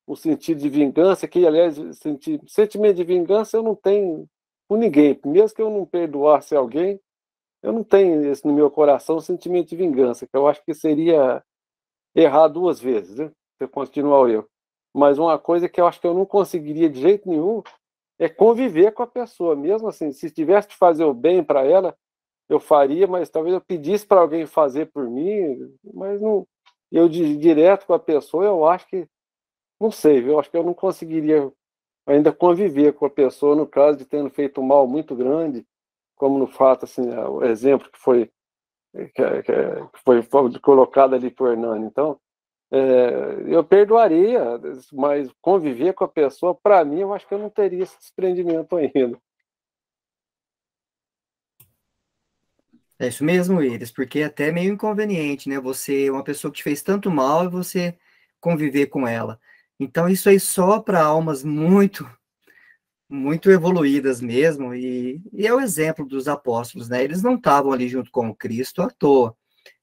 S4: um sentido de vingança, que, aliás, sentimento de vingança eu não tenho com ninguém. Mesmo que eu não perdoasse alguém, eu não tenho esse no meu coração, o sentimento de vingança, que eu acho que seria errar duas vezes, né? Se eu continuar o erro. Mas uma coisa que eu acho que eu não conseguiria de jeito nenhum é conviver com a pessoa. Mesmo assim, se tivesse que fazer o bem para ela, eu faria, mas talvez eu pedisse para alguém fazer por mim, mas não, eu direto com a pessoa, eu acho que, não sei, eu acho que eu não conseguiria ainda conviver com a pessoa no caso de tendo feito um mal muito grande, como no fato, assim, o exemplo que foi colocado ali por Hernani. Então, eu perdoaria, mas conviver com a pessoa, para mim, eu acho que eu não teria esse desprendimento ainda.
S1: É isso mesmo, Iris, porque é até meio inconveniente, né? Você, uma pessoa que te fez tanto mal, e você conviver com ela. Então, isso aí só para almas muito evoluídas mesmo, e é o exemplo dos apóstolos, né? Eles não estavam ali junto com o Cristo à toa.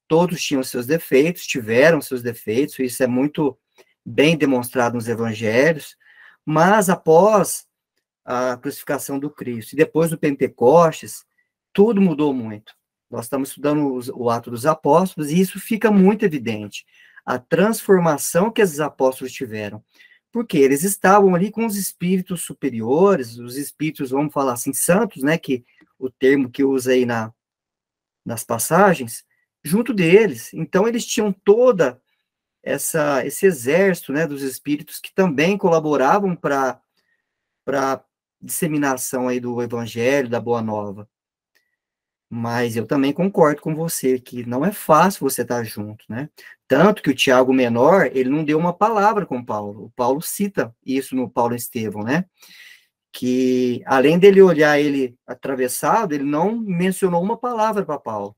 S1: Todos tinham seus defeitos, tiveram seus defeitos, isso é muito bem demonstrado nos evangelhos, mas após a crucificação do Cristo e depois do Pentecostes, tudo mudou muito. Nós estamos estudando o Atos dos Apóstolos e isso fica muito evidente. A transformação que esses apóstolos tiveram. Porque eles estavam ali com os espíritos superiores, os espíritos, vamos falar assim, santos, né? Que o termo que usa aí nas passagens, junto deles. Então, eles tinham toda esse exército, né, dos espíritos que também colaboravam para disseminação aí do evangelho, da boa nova. Mas eu também concordo com você que não é fácil você estar junto, né? Tanto que o Tiago Menor, ele não deu uma palavra com Paulo. O Paulo cita isso no Paulo Estevão, né? Que além dele olhar ele atravessado, ele não mencionou uma palavra para Paulo.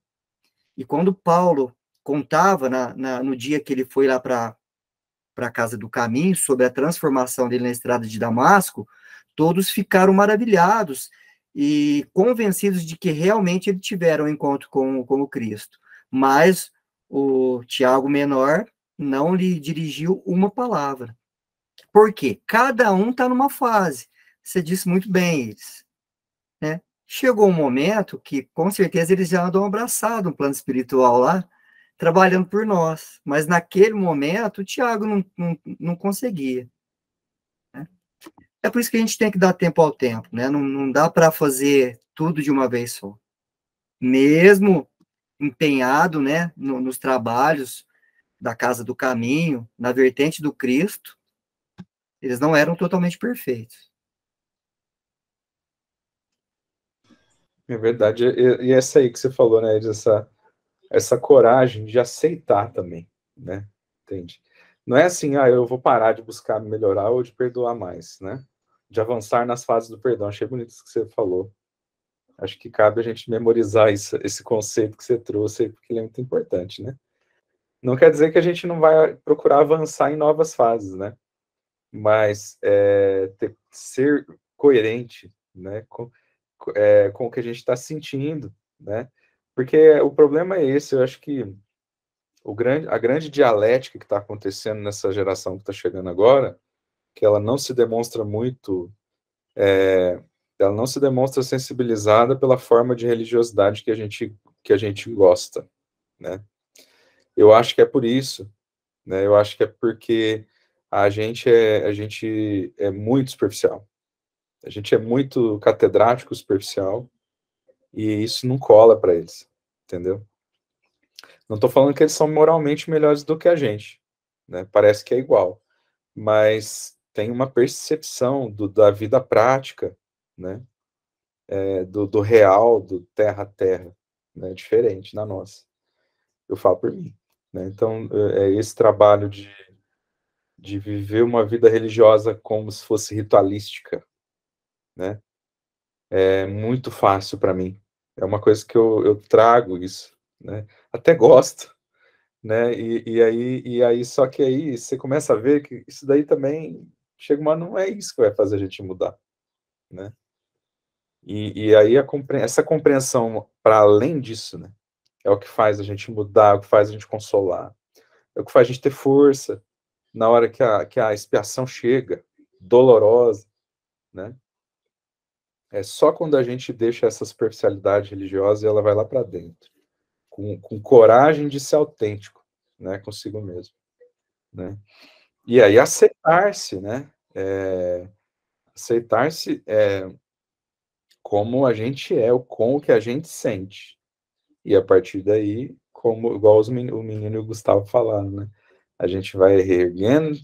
S1: E quando Paulo contava no dia que ele foi lá para a Casa do Caminho, sobre a transformação dele na estrada de Damasco, todos ficaram maravilhados e convencidos de que realmente ele tiveram um encontro com o Cristo. Mas o Tiago Menor não lhe dirigiu uma palavra. Por quê? Cada um está numa fase. Você disse muito bem, Iris, né? Chegou um momento que, com certeza, eles já andam abraçados no plano espiritual lá, trabalhando por nós. Mas, naquele momento, o Tiago não conseguia. Né? É por isso que a gente tem que dar tempo ao tempo, né? Não dá para fazer tudo de uma vez só. Mesmo empenhado, né, nos trabalhos da Casa do Caminho, na vertente do Cristo, eles não eram totalmente perfeitos.
S6: É verdade. E essa aí que você falou, né, essa coragem de aceitar também, né? Entende? Não é assim, eu vou parar de buscar melhorar ou de perdoar mais, né? De avançar nas fases do perdão. Achei bonito isso que você falou. Acho que cabe a gente memorizar esse conceito que você trouxe, porque ele é muito importante, né? Não quer dizer que a gente não vai procurar avançar em novas fases, né? Mas ser coerente, né? Com o que a gente está sentindo, né? Porque o problema é esse, eu acho que a grande dialética que está acontecendo nessa geração que está chegando agora, que ela não se demonstra muito, ela não se demonstra sensibilizada pela forma de religiosidade que a gente gosta, né? Eu acho que é por isso, né? Eu acho que é porque a gente é muito superficial. A gente é muito catedrático, superficial, e isso não cola para eles, entendeu? Não estou falando que eles são moralmente melhores do que a gente, né? Parece que é igual, mas tem uma percepção da vida prática, né? Do real, do terra a terra, né? Diferente da nossa. Eu falo por mim, né? Então, esse trabalho de viver uma vida religiosa como se fosse ritualística, né? É muito fácil para mim. É uma coisa que eu trago isso, né? Até gosto, né? E aí, só que aí você começa a ver que isso daí também chega uma, não é isso que vai fazer a gente mudar, né? E aí essa compreensão para além disso, né? É o que faz a gente mudar, é o que faz a gente consolar, é o que faz a gente ter força na hora que a expiação chega, dolorosa, né? É só quando a gente deixa essa superficialidade religiosa e ela vai lá para dentro, com coragem de ser autêntico, né, consigo mesmo, né? E aí aceitar-se, né? Aceitar-se como a gente é, com o que a gente sente. E a partir daí, como igual o menino e o Gustavo falaram, né? A gente vai reerguendo,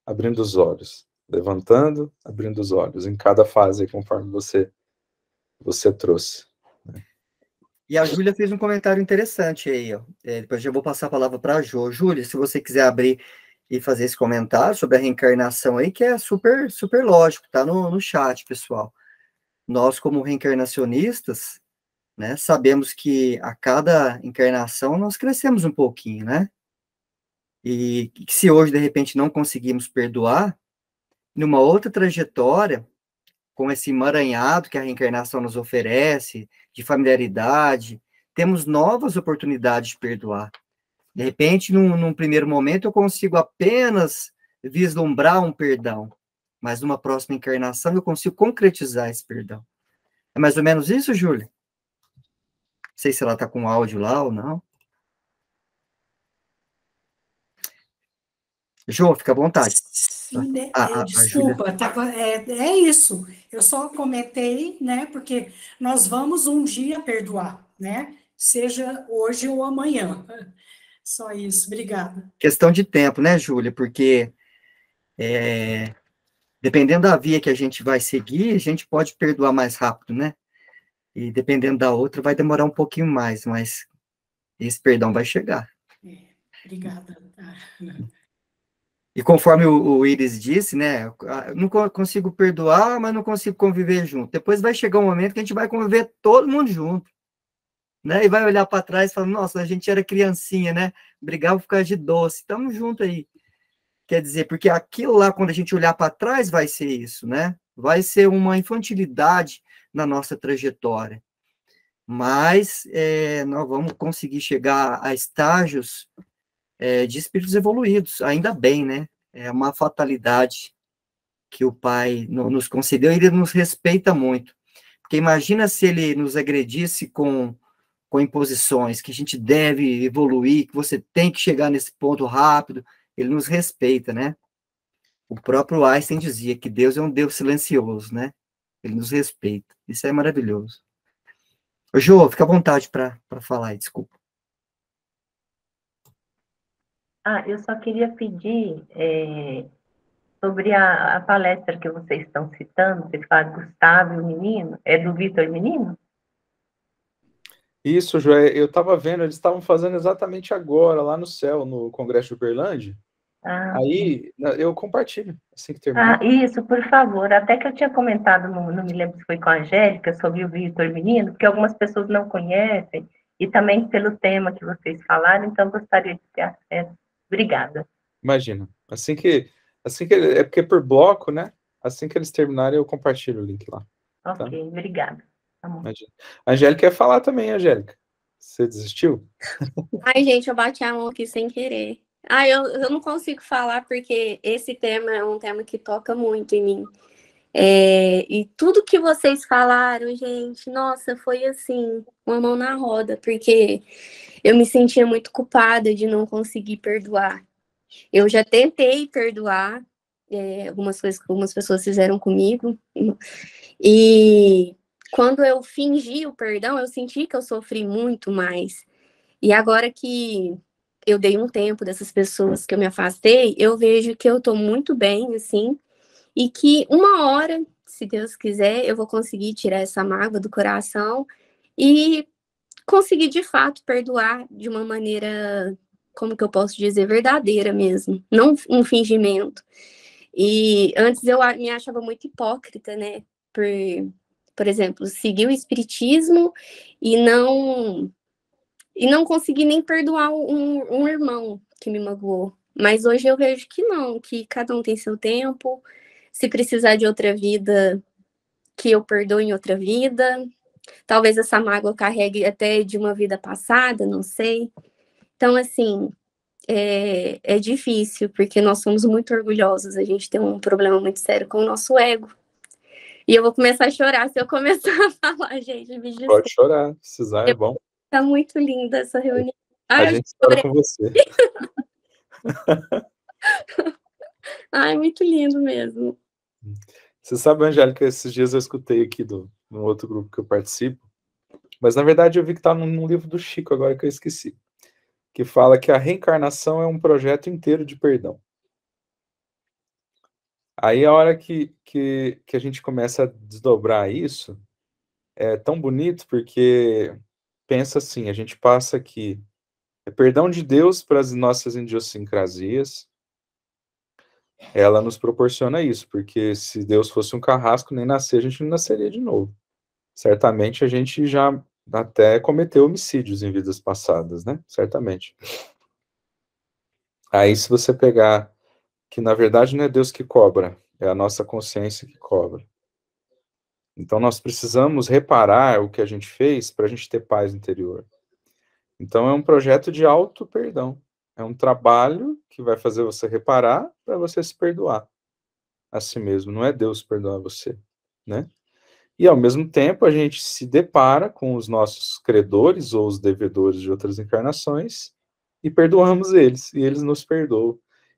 S6: abrindo os olhos, levantando, abrindo os olhos, em cada fase, conforme você trouxe.
S1: E a Júlia fez um comentário interessante aí, ó. Depois eu vou passar a palavra para a Jô. Júlia, se você quiser abrir e fazer esse comentário sobre a reencarnação aí, que é super, super lógico, tá no chat, pessoal. Nós, como reencarnacionistas, né, sabemos que a cada encarnação nós crescemos um pouquinho, né? E que se hoje, de repente, não conseguimos perdoar, numa outra trajetória, com esse emaranhado que a reencarnação nos oferece, de familiaridade, temos novas oportunidades de perdoar. De repente, num primeiro momento, eu consigo apenas vislumbrar um perdão, mas numa próxima encarnação eu consigo concretizar esse perdão. É mais ou menos isso, Júlia? Não sei se ela está com áudio lá ou não. Jô, fica à vontade.
S7: Sim, né?
S1: Desculpa,
S7: é isso. Eu só comentei, né? Porque nós vamos um dia perdoar, né? Seja hoje ou amanhã. Só isso, obrigada.
S1: Questão de tempo, né, Júlia? Porque dependendo da via que a gente vai seguir, a gente pode perdoar mais rápido, né? E dependendo da outra, vai demorar um pouquinho mais, mas esse perdão vai chegar.
S7: Obrigada.
S1: E conforme o Iris disse, né, eu não consigo perdoar, mas não consigo conviver junto. Depois vai chegar um momento que a gente vai conviver todo mundo junto, né, e vai olhar para trás e falar, nossa, a gente era criancinha, né, brigava por causa de doce, estamos juntos aí. Quer dizer, porque aquilo lá, quando a gente olhar para trás, vai ser isso, né, vai ser uma infantilidade na nossa trajetória. Mas nós vamos conseguir chegar a estágios de espíritos evoluídos, ainda bem, né? É uma fatalidade que o Pai nos concedeu, e ele nos respeita muito. Porque imagina se ele nos agredisse com imposições, que a gente deve evoluir, que você tem que chegar nesse ponto rápido, ele nos respeita, né? O próprio Einstein dizia que Deus é um Deus silencioso, né? Ele nos respeita. Isso é maravilhoso. Ô, Jô, fica à vontade para falar aí, desculpa.
S5: Eu só queria pedir sobre a palestra que vocês estão citando, você fala Gustavo e o menino, é do Vitor Menino?
S6: Isso, Joé, eu estava vendo, eles estavam fazendo exatamente agora, lá no céu, no Congresso de Uberlândia. Aí eu compartilho, assim que terminar.
S5: Isso, por favor. Até que eu tinha comentado, não me lembro se foi com a Angélica, sobre o Vitor Menino, porque algumas pessoas não conhecem, e também pelo tema que vocês falaram, então gostaria de ter acesso. Obrigada.
S6: Imagina. Assim que é porque é por bloco, né? Assim que eles terminarem, eu compartilho o link lá.
S5: Ok, tá? Obrigada. Tá bom.
S6: Imagina. A Angélica quer falar também, Angélica. Você desistiu?
S3: Ai, gente, eu bati a mão aqui sem querer. Eu não consigo falar porque esse tema é um tema que toca muito em mim. E tudo que vocês falaram, gente, nossa, foi assim, uma mão na roda, porque eu me sentia muito culpada de não conseguir perdoar. Eu já tentei perdoar algumas coisas que algumas pessoas fizeram comigo, e quando eu fingi o perdão, eu senti que eu sofri muito mais. E agora que eu dei um tempo dessas pessoas que eu me afastei, eu vejo que eu tô muito bem, assim, e que uma hora, se Deus quiser, eu vou conseguir tirar essa mágoa do coração e conseguir, de fato, perdoar de uma maneira como que eu posso dizer, verdadeira mesmo, não um fingimento. E antes eu me achava muito hipócrita, né? Por exemplo, seguir o espiritismo e não consegui nem perdoar um irmão que me magoou. Mas hoje eu vejo que não, que cada um tem seu tempo. Se precisar de outra vida, que eu perdoe em outra vida. Talvez essa mágoa carregue até de uma vida passada, não sei. Então, assim, é difícil, porque nós somos muito orgulhosos. A gente tem um problema muito sério com o nosso ego. E eu vou começar a chorar se eu começar a falar, gente. Me desculpa.
S6: Pode chorar, precisar é bom.
S3: Tá muito linda essa reunião.
S6: A gente chora com você.
S3: Ai, muito lindo mesmo.
S6: Você sabe, Angélica, esses dias eu escutei aqui num outro grupo que eu participo, mas na verdade eu vi que está num livro do Chico, agora que eu esqueci, que fala que a reencarnação é um projeto inteiro de perdão. Aí a hora que a gente começa a desdobrar isso, é tão bonito, porque pensa assim, a gente passa aqui, é perdão de Deus para as nossas idiosincrasias, ela nos proporciona isso, porque se Deus fosse um carrasco, nem nascer, a gente não nasceria de novo. Certamente a gente já até cometeu homicídios em vidas passadas, né? Certamente. Aí se você pegar que na verdade não é Deus que cobra, é a nossa consciência que cobra. Então nós precisamos reparar o que a gente fez para a gente ter paz interior. Então é um projeto de auto-perdão. É um trabalho que vai fazer você reparar para você se perdoar a si mesmo. Não é Deus perdoar você, né? E, ao mesmo tempo, a gente se depara com os nossos credores ou os devedores de outras encarnações e perdoamos eles, e eles nos perdoam.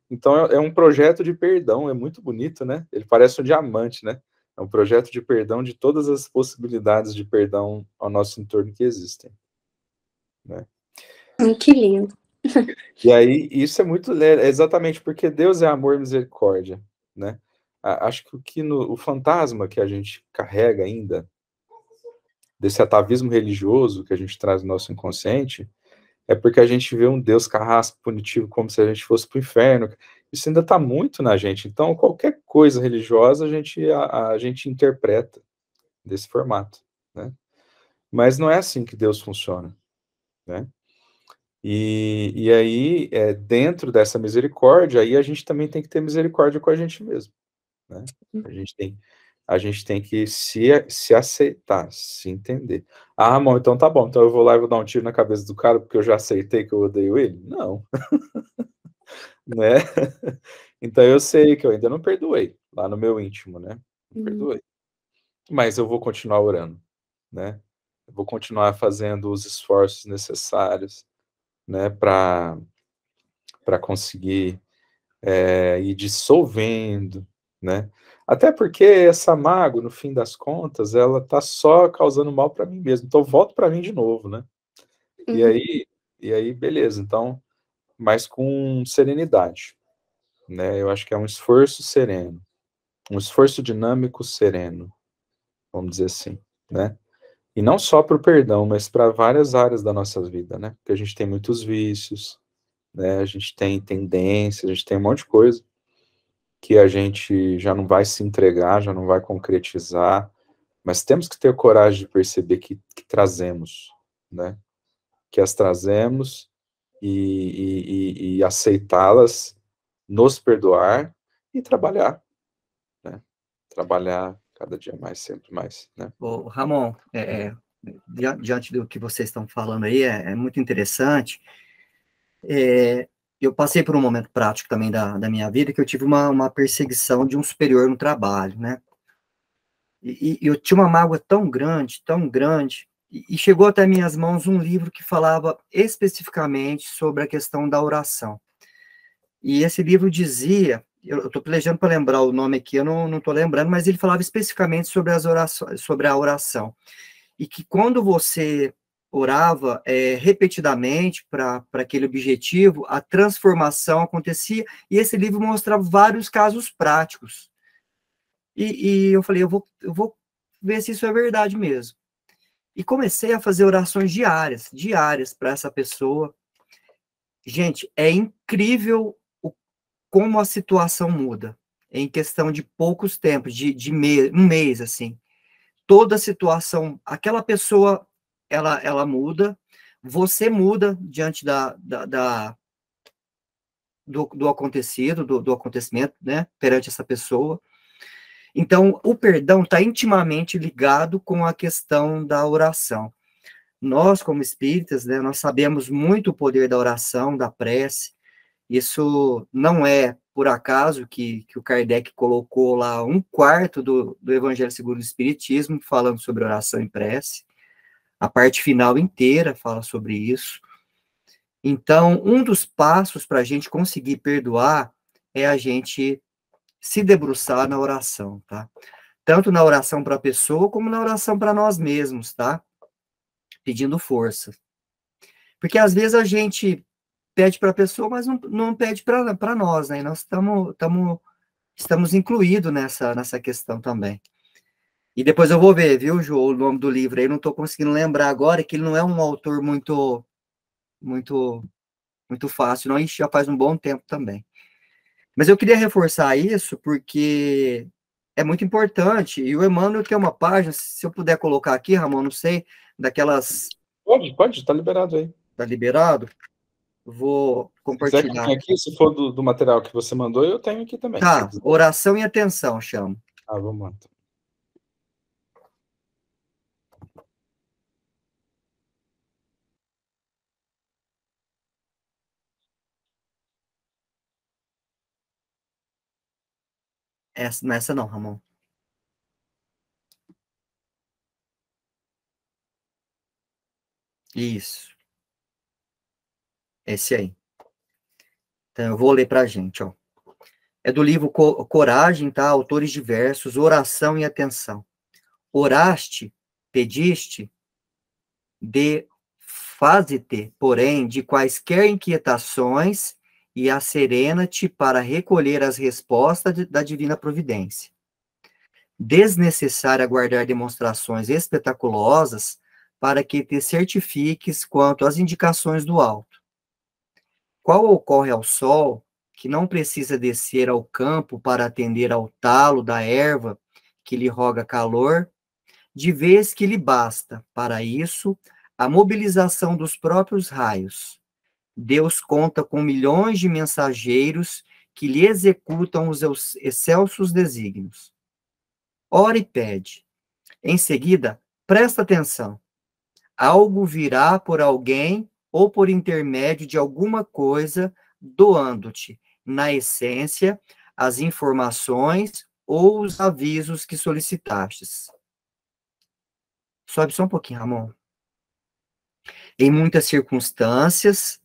S6: Então, é um projeto de perdão, é muito bonito, né? Ele parece um diamante, né? É um projeto de perdão de todas as possibilidades de perdão ao nosso entorno que existem, né?
S3: Que lindo.
S6: E aí, isso é exatamente porque Deus é amor e misericórdia, né? Acho que o fantasma que a gente carrega ainda, desse atavismo religioso que a gente traz no nosso inconsciente, é porque a gente vê um Deus carrasco, punitivo, como se a gente fosse para o inferno. Isso ainda está muito na gente. Então, qualquer coisa religiosa a gente interpreta desse formato, né? Mas não é assim que Deus funciona, né? E aí, dentro dessa misericórdia, aí a gente também tem que ter misericórdia com a gente mesmo, né? A gente tem que se aceitar, se entender. Ah, Ramon, então tá bom, então eu vou lá e vou dar um tiro na cabeça do cara porque eu já aceitei que eu odeio ele? Não. Né? Então eu sei que eu ainda não perdoei, lá no meu íntimo, né? Não perdoei. Mas eu vou continuar orando, né? Eu vou continuar fazendo os esforços necessários, né, para conseguir ir dissolvendo, né? Até porque essa mágoa, no fim das contas, ela tá só causando mal para mim mesmo. Então volta para mim de novo, né? E aí, beleza. Então, mas com serenidade, né? Eu acho que é um esforço sereno, um esforço dinâmico sereno, vamos dizer assim, né? E não só para o perdão, mas para várias áreas da nossa vida, né? Porque a gente tem muitos vícios, né? A gente tem tendências, a gente tem um monte de coisa que a gente já não vai se entregar, já não vai concretizar, mas temos que ter coragem de perceber que trazemos, né? Que as trazemos e aceitá-las, nos perdoar e trabalhar, né? Trabalhar cada dia mais, sempre mais, né?
S1: Ô, Ramon, diante do que vocês estão falando aí, é muito interessante. Eu passei por um momento prático também da minha vida, que eu tive uma perseguição de um superior no trabalho, né? E eu tinha uma mágoa tão grande, e chegou até minhas mãos um livro que falava especificamente sobre a questão da oração. E esse livro dizia, eu estou pelejando para lembrar o nome aqui, eu não estou lembrando, mas ele falava especificamente sobre sobre a oração. E que quando você orava repetidamente para aquele objetivo, a transformação acontecia, e esse livro mostrava vários casos práticos. E eu falei, eu vou ver se isso é verdade mesmo. E comecei a fazer orações diárias para essa pessoa. Gente, é incrível como a situação muda em questão de poucos tempos, um mês, assim. Toda a situação, aquela pessoa, ela muda, você muda diante do acontecido, do acontecimento, né, perante essa pessoa. Então, o perdão está intimamente ligado com a questão da oração. Nós, como espíritas, né, nós sabemos muito o poder da oração, da prece. Isso não é por acaso que o Kardec colocou lá um quarto do Evangelho segundo o Espiritismo, falando sobre oração e prece. A parte final inteira fala sobre isso. Então, um dos passos para a gente conseguir perdoar é a gente se debruçar na oração, tá? Tanto na oração para a pessoa, como na oração para nós mesmos, tá? Pedindo força. Porque às vezes a gente pede para a pessoa, mas não pede para nós, né? E nós estamos incluídos nessa questão também. E depois eu vou ver, viu, Ju, o nome do livro aí, não estou conseguindo lembrar agora, que ele não é um autor muito fácil, não, e já faz um bom tempo também. Mas eu queria reforçar isso, porque é muito importante, e o Emmanuel tem uma página, se eu puder colocar aqui, Ramon, não sei, daquelas...
S6: Pode, tá liberado aí.
S1: Tá liberado? Vou compartilhar.
S6: Se quiser aqui, se for do material que você mandou, eu tenho aqui também.
S1: Tá, oração e atenção, chama.
S6: Vamos lá.
S1: Nessa não, Ramon. Isso. Esse aí. Então, eu vou ler pra gente, ó. É do livro Coragem, tá? Autores diversos, oração e atenção. Oraste, pediste, faze-te, porém, de quaisquer inquietações e acerena-te para recolher as respostas da divina providência. Desnecessário aguardar demonstrações espetaculosas para que te certifiques quanto às indicações do alto. Qual ocorre ao sol, que não precisa descer ao campo para atender ao talo da erva que lhe roga calor, de vez que lhe basta, para isso, a mobilização dos próprios raios. Deus conta com milhões de mensageiros que lhe executam os excelsos desígnios. Ora e pede. Em seguida, presta atenção. Algo virá por alguém ou por intermédio de alguma coisa, doando-te, na essência, as informações ou os avisos que solicitastes. Sobe só um pouquinho, Ramon. Em muitas circunstâncias,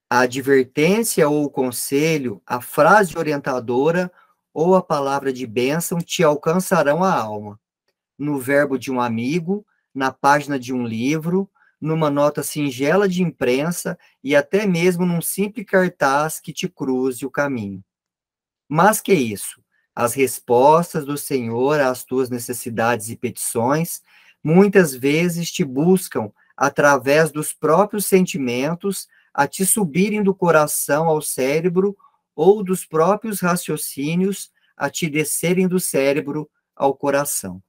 S1: a advertência ou o conselho, a frase orientadora ou a palavra de bênção te alcançarão a alma. No verbo de um amigo, na página de um livro, numa nota singela de imprensa e até mesmo num simples cartaz que te cruze o caminho. Mas que isso? As respostas do Senhor às tuas necessidades e petições muitas vezes te buscam através dos próprios sentimentos a te subirem do coração ao cérebro ou dos próprios raciocínios a te descerem do cérebro ao coração.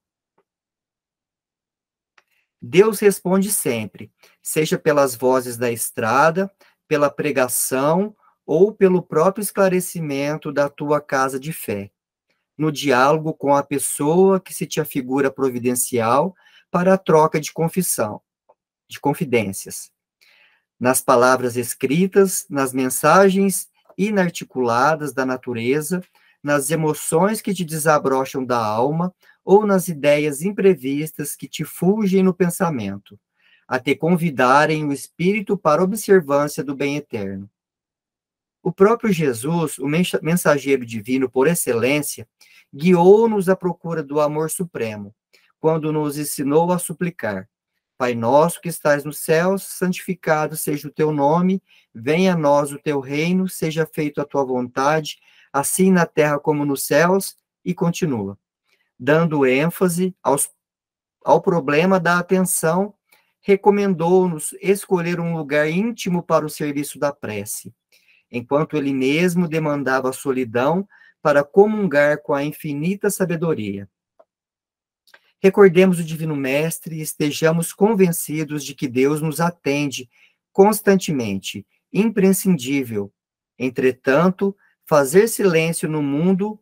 S1: Deus responde sempre, seja pelas vozes da estrada, pela pregação ou pelo próprio esclarecimento da tua casa de fé, no diálogo com a pessoa que se te afigura providencial para a troca de confidências, nas palavras escritas, nas mensagens inarticuladas da natureza, nas emoções que te desabrocham da alma ou nas ideias imprevistas que te fugem no pensamento, a te convidarem o espírito para a observância do bem eterno. O próprio Jesus, o mensageiro divino por excelência, guiou-nos à procura do amor supremo, quando nos ensinou a suplicar: Pai nosso que estás nos céus, santificado seja o teu nome, venha a nós o teu reino, seja feita a tua vontade, assim na terra como nos céus, e continua, dando ênfase ao problema da atenção recomendou-nos escolher um lugar íntimo para o serviço da prece, enquanto ele mesmo demandava a solidão para comungar com a infinita sabedoria. Recordemos o Divino Mestre e estejamos convencidos de que Deus nos atende constantemente, imprescindível. Entretanto, fazer silêncio no mundo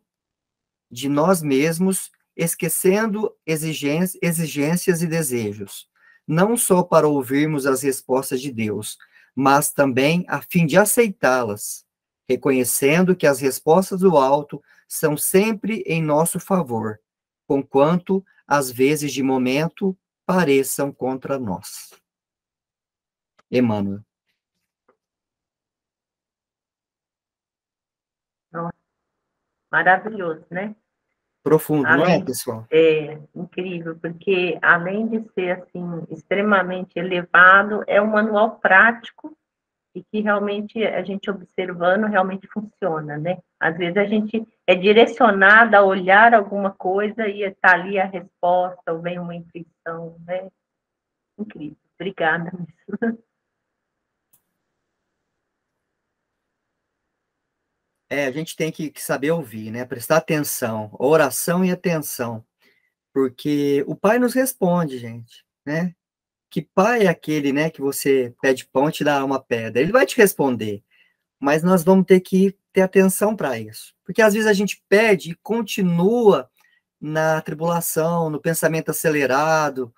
S1: de nós mesmos, esquecendo exigências e desejos, não só para ouvirmos as respostas de Deus, mas também a fim de aceitá-las, reconhecendo que as respostas do alto são sempre em nosso favor, conquanto, às vezes de momento, pareçam contra nós. Emmanuel.
S5: Maravilhoso, né?
S1: Profundo, não é,
S5: Além,
S1: pessoal?
S5: é incrível, porque além de ser assim extremamente elevado, é um manual prático e que realmente a gente observando realmente funciona, né? Às vezes a gente é direcionada a olhar alguma coisa e está ali a resposta, ou vem uma intuição, né? Incrível. Obrigada.
S1: A gente tem que saber ouvir, né? Prestar atenção, oração e atenção, porque o Pai nos responde, gente, né? Que pai é aquele, né, que você pede pão e te dá uma pedra? Ele vai te responder, mas nós vamos ter que ter atenção para isso, porque às vezes a gente pede e continua na tribulação, no pensamento acelerado.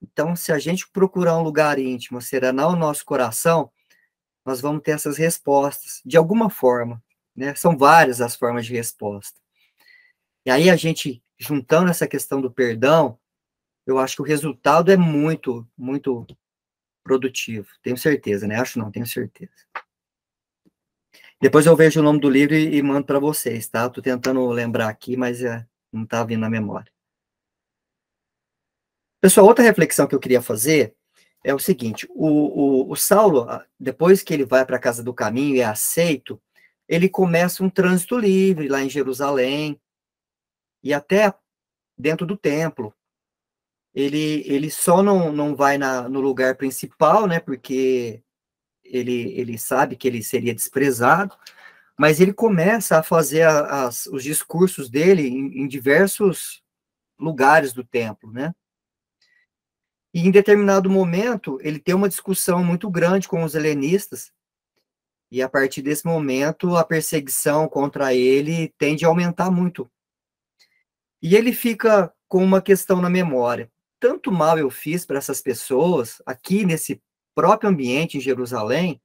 S1: Então, se a gente procurar um lugar íntimo, serenar o nosso coração, nós vamos ter essas respostas, de alguma forma, né? São várias as formas de resposta. E aí a gente, juntando essa questão do perdão, eu acho que o resultado é muito, muito produtivo. Tenho certeza, né? Acho não, tenho certeza. Depois eu vejo o nome do livro e mando para vocês, tá? Estou tentando lembrar aqui, mas não está vindo na memória. Pessoal, outra reflexão que eu queria fazer é o seguinte, o Saulo, depois que ele vai para a Casa do Caminho e é aceito, ele começa um trânsito livre lá em Jerusalém, e até dentro do templo. Ele só não vai no lugar principal, né, porque ele sabe que ele seria desprezado, mas ele começa a fazer os discursos dele em diversos lugares do templo, né? E em determinado momento, ele tem uma discussão muito grande com os helenistas, e a partir desse momento, a perseguição contra ele tende a aumentar muito. E ele fica com uma questão na memória. Tanto mal eu fiz para essas pessoas, aqui nesse próprio ambiente em Jerusalém,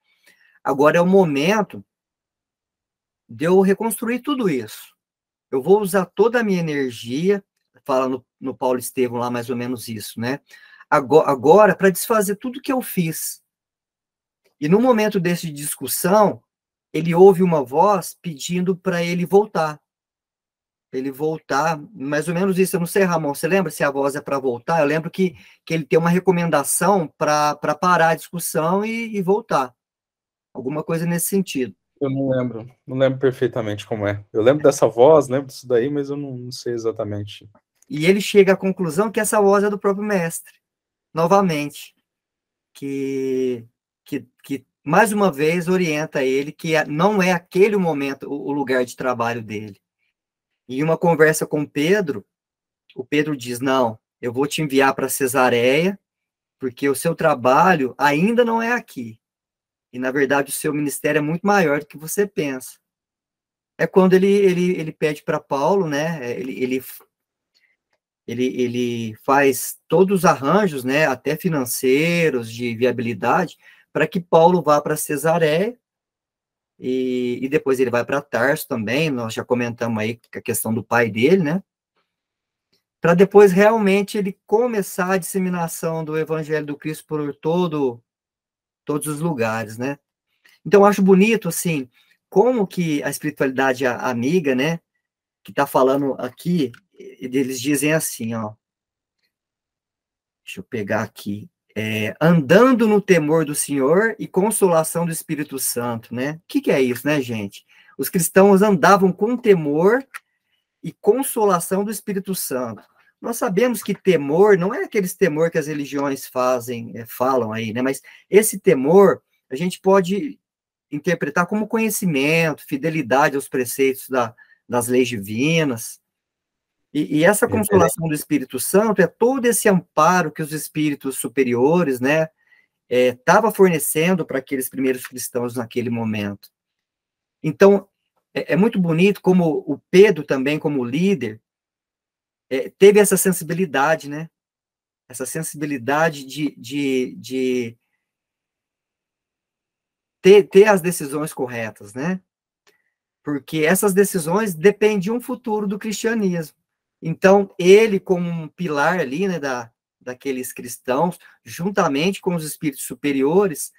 S1: agora é o momento de eu reconstruir tudo isso. Eu vou usar toda a minha energia, fala no Paulo Estevão lá mais ou menos isso, né? Agora para desfazer tudo que eu fiz. E no momento desse de discussão, ele ouve uma voz pedindo para ele voltar. Ele voltar, mais ou menos isso, eu não sei, Ramon, você lembra se a voz é para voltar? Eu lembro que ele tem uma recomendação para parar a discussão e voltar. Alguma coisa nesse sentido.
S6: Eu não lembro perfeitamente como é. Eu lembro dessa voz, lembro disso daí, mas eu não sei exatamente.
S1: E ele chega à conclusão que essa voz é do próprio mestre, novamente, que mais uma vez orienta ele que não é aquele o momento, o lugar de trabalho dele. Em uma conversa com Pedro, o Pedro diz, não, eu vou te enviar para Cesareia, porque o seu trabalho ainda não é aqui. E, na verdade, o seu ministério é muito maior do que você pensa. É quando ele pede para Paulo, né, ele faz todos os arranjos, né, até financeiros, de viabilidade, para que Paulo vá para Cesareia, e depois ele vai para Tarso também, nós já comentamos aí a questão do pai dele, né, para depois realmente ele começar a disseminação do Evangelho do Cristo por todos os lugares, né. Então, eu acho bonito, assim, como que a espiritualidade amiga, né, que está falando aqui, eles dizem assim, ó, deixa eu pegar aqui, andando no temor do Senhor e consolação do Espírito Santo, né? O que é isso, né, gente? Os cristãos andavam com temor e consolação do Espírito Santo. nós sabemos que temor não é aqueles temor que as religiões falam aí, né? Mas esse temor a gente pode interpretar como conhecimento, fidelidade aos preceitos das leis divinas. E essa consolação do Espírito Santo é todo esse amparo que os espíritos superiores, né, estava fornecendo para aqueles primeiros cristãos naquele momento. Então, é muito bonito como o Pedro também, como líder, teve essa sensibilidade, né? Essa sensibilidade de ter as decisões corretas, né? Porque essas decisões dependiam do futuro do cristianismo. Então, ele, como um pilar ali, né, daqueles cristãos, juntamente com os espíritos superiores,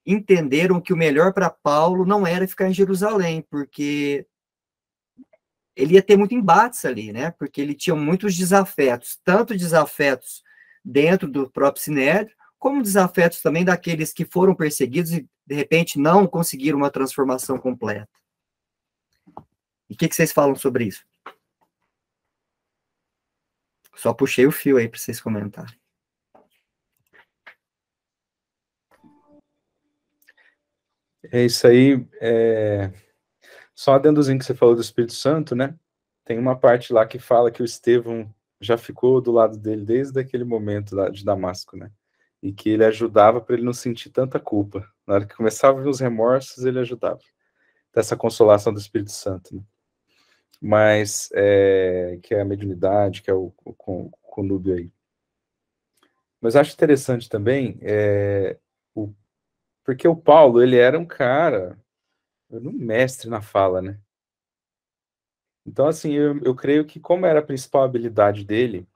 S1: entenderam que o melhor para Paulo não era ficar em Jerusalém, porque ele ia ter muito embates ali, né? Porque ele tinha muitos desafetos, tanto desafetos dentro do próprio Sinédrio, como desafetos também daqueles que foram perseguidos e, de repente, não conseguiram uma transformação completa. E o que vocês falam sobre isso? Só puxei o fio aí para vocês comentarem.
S6: É isso aí. Só adendozinho que você falou do Espírito Santo, né? Tem uma parte lá que fala que o Estevão já ficou do lado dele desde aquele momento lá de Damasco, né? E que ele ajudava para ele não sentir tanta culpa. Na hora que começava a vir os remorsos, ele ajudava. Dessa consolação do Espírito Santo, né? Mas, que é a mediunidade, que é o conúbio aí. Mas acho interessante também, porque o Paulo, ele era um cara, um mestre na fala, né? Então, assim, eu creio que como era a principal habilidade dele,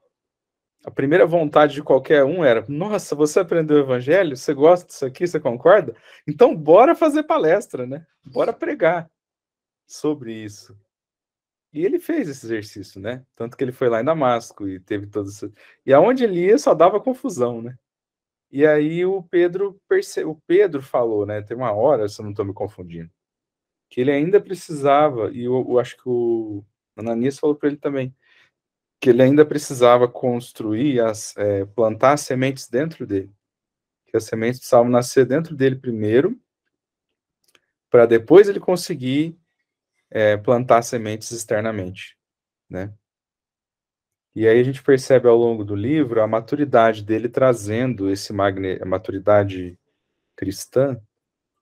S6: a primeira vontade de qualquer um era, nossa, você aprendeu o evangelho? Você gosta disso aqui? Você concorda? Então, bora fazer palestra, né? Bora pregar sobre isso. E ele fez esse exercício, né? Tanto que ele foi lá em Damasco e teve todo isso. E aonde ele ia só dava confusão, né? E aí o Pedro falou, né? Tem uma hora, se eu não estou me confundindo, que ele ainda precisava, e eu acho que o Ananias falou para ele também, que ele ainda precisava construir, plantar as sementes dentro dele. Que as sementes precisavam nascer dentro dele primeiro, para depois ele conseguir plantar sementes externamente, né? E aí a gente percebe ao longo do livro a maturidade dele trazendo a maturidade cristã,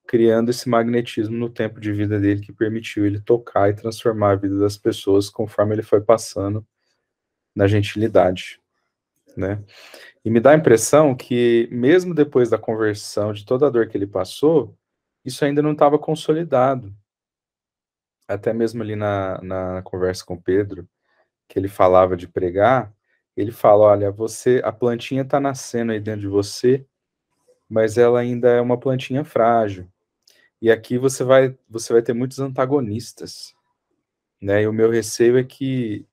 S6: criando esse magnetismo no tempo de vida dele que permitiu ele tocar e transformar a vida das pessoas conforme ele foi passando na gentilidade, né? E me dá a impressão que mesmo depois da conversão, de toda a dor que ele passou, isso ainda não estava consolidado. Até mesmo ali na conversa com Pedro, que ele falava de pregar, ele fala, olha, a plantinha está nascendo aí dentro de você, mas ela ainda é uma plantinha frágil. E aqui você vai ter muitos antagonistas, né? E o meu receio é que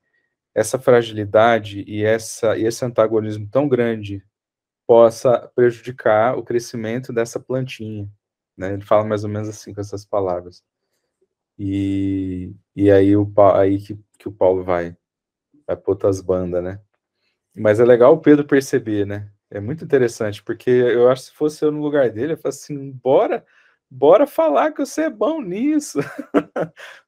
S6: essa fragilidade e esse antagonismo tão grande possa prejudicar o crescimento dessa plantinha, né? Ele fala mais ou menos assim com essas palavras. E aí que o Paulo vai para outras bandas, né? Mas é legal o Pedro perceber, né? É muito interessante, porque eu acho que se fosse eu no lugar dele, eu falo assim, bora falar que você é bom nisso.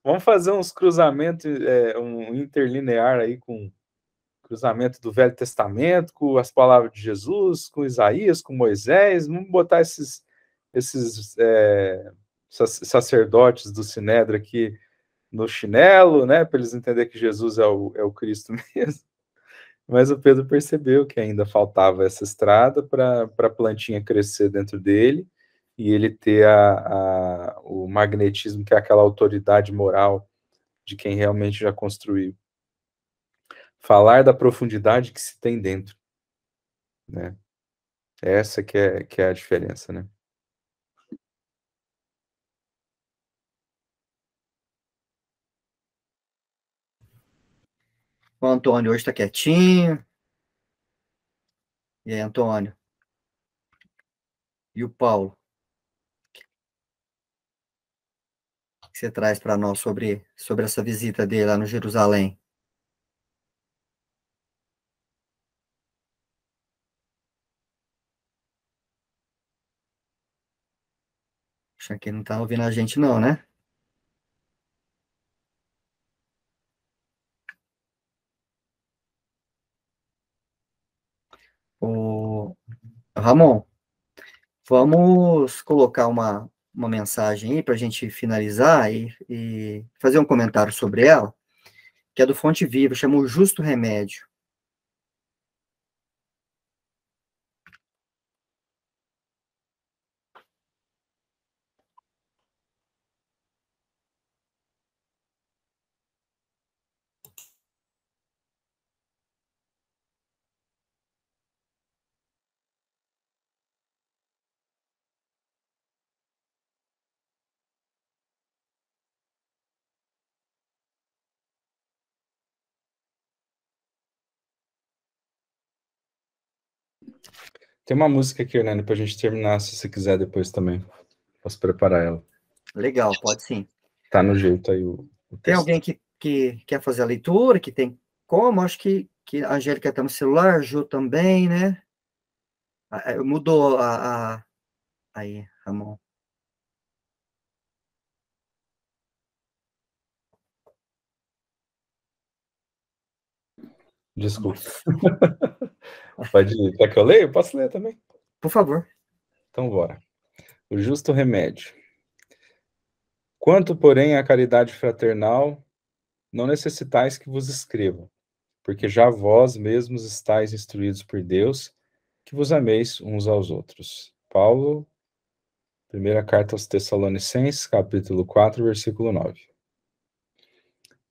S6: Vamos fazer uns cruzamentos, um interlinear aí com cruzamento do Velho Testamento, com as palavras de Jesus, com Isaías, com Moisés, vamos botar esses sacerdotes do Sinédrio aqui no chinelo, né, para eles entenderem que Jesus é o Cristo mesmo. Mas o Pedro percebeu que ainda faltava essa estrada para a plantinha crescer dentro dele e ele ter o magnetismo, que é aquela autoridade moral de quem realmente já construiu. Falar da profundidade que se tem dentro, né? Essa que é a diferença, né?
S1: O Antônio hoje está quietinho. E aí, Antônio? E o Paulo? O que você traz para nós sobre essa visita dele lá no Jerusalém? Acho que ele não tá ouvindo a gente não, né? O Ramon, vamos colocar uma mensagem aí para a gente finalizar e fazer um comentário sobre ela, que é do Fonte Viva, chama O Justo Remédio.
S6: Tem uma música aqui, Hernani, pra gente terminar, se você quiser depois também. Posso preparar ela.
S1: Legal, pode sim.
S6: Tá no jeito aí o
S1: Tem
S6: texto.
S1: alguém que quer fazer a leitura, que tem como? Acho que a Angélica tá no celular, a Ju também, né? Mudou aí, Ramon.
S6: Desculpa. Pode ir. Quer que eu leia? Eu posso ler também.
S1: Por favor.
S6: Então, bora. O justo remédio. Quanto, porém, à caridade fraternal, não necessitais que vos escreva, porque já vós mesmos estáis instruídos por Deus, que vos ameis uns aos outros. Paulo, primeira carta aos Tessalonicenses, capítulo 4, versículo 9.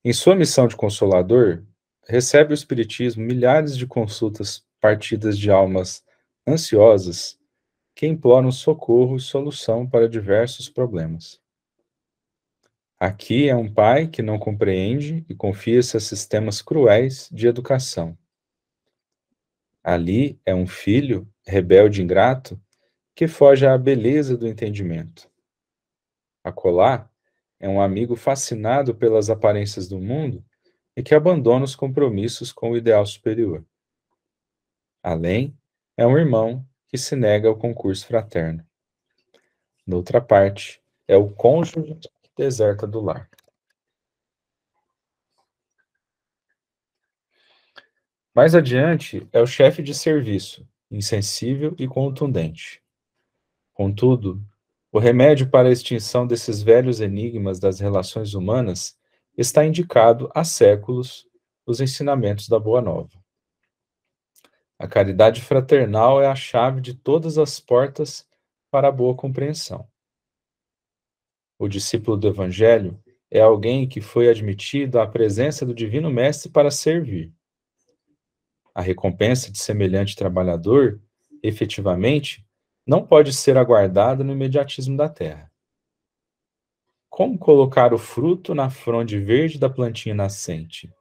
S6: Em sua missão de consolador, recebe o Espiritismo milhares de consultas partidas de almas ansiosas que imploram socorro e solução para diversos problemas. Aqui é um pai que não compreende e confia-se a sistemas cruéis de educação. Ali é um filho, rebelde e ingrato, que foge à beleza do entendimento. Acolá é um amigo fascinado pelas aparências do mundo e que abandona os compromissos com o ideal superior. Além, é um irmão que se nega ao concurso fraterno. Noutra parte, é o cônjuge que deserta do lar. Mais adiante, é o chefe de serviço, insensível e contundente. Contudo, o remédio para a extinção desses velhos enigmas das relações humanas está indicado há séculos nos ensinamentos da Boa Nova. A caridade fraternal é a chave de todas as portas para a boa compreensão. O discípulo do Evangelho é alguém que foi admitido à presença do Divino Mestre para servir. A recompensa de semelhante trabalhador, efetivamente, não pode ser aguardada no imediatismo da terra. Como colocar o fruto na fronde verde da plantinha nascente?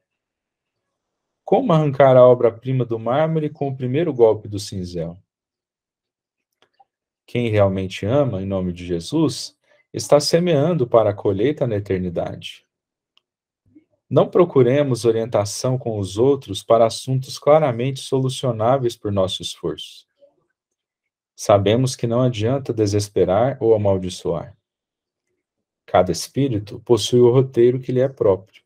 S6: Como arrancar a obra-prima do mármore com o primeiro golpe do cinzel? Quem realmente ama, em nome de Jesus, está semeando para a colheita na eternidade. Não procuremos orientação com os outros para assuntos claramente solucionáveis por nosso esforço. Sabemos que não adianta desesperar ou amaldiçoar. Cada espírito possui o roteiro que lhe é próprio.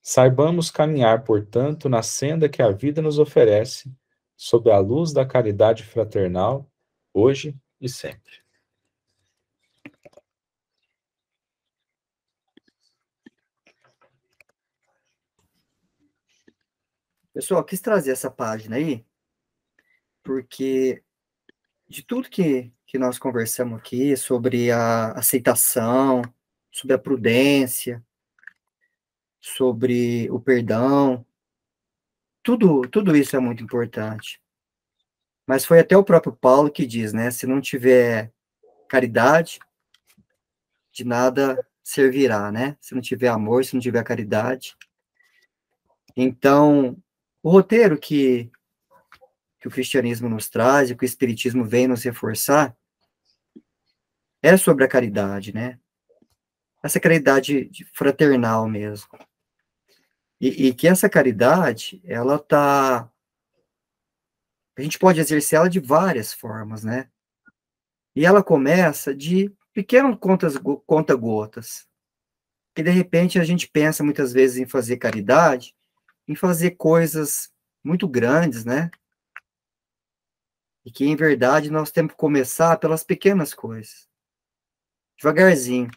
S6: Saibamos caminhar, portanto, na senda que a vida nos oferece, sob a luz da caridade fraternal, hoje e sempre.
S1: Pessoal, quis trazer essa página aí, porque de tudo que nós conversamos aqui, sobre a aceitação, sobre a prudência, sobre o perdão, tudo isso é muito importante. Mas foi até o próprio Paulo que diz, né? Se não tiver caridade, de nada servirá, né? Se não tiver amor, se não tiver caridade. Então, o roteiro que o cristianismo nos traz e que o espiritismo vem nos reforçar é sobre a caridade, né? Essa caridade fraternal mesmo. E que essa caridade, ela tá... A gente pode exercer ela de várias formas, né? E ela começa de pequenas conta-gotas, que de repente a gente pensa muitas vezes em fazer caridade, em fazer coisas muito grandes, né? E que, em verdade, nós temos que começar pelas pequenas coisas. Devagarzinho.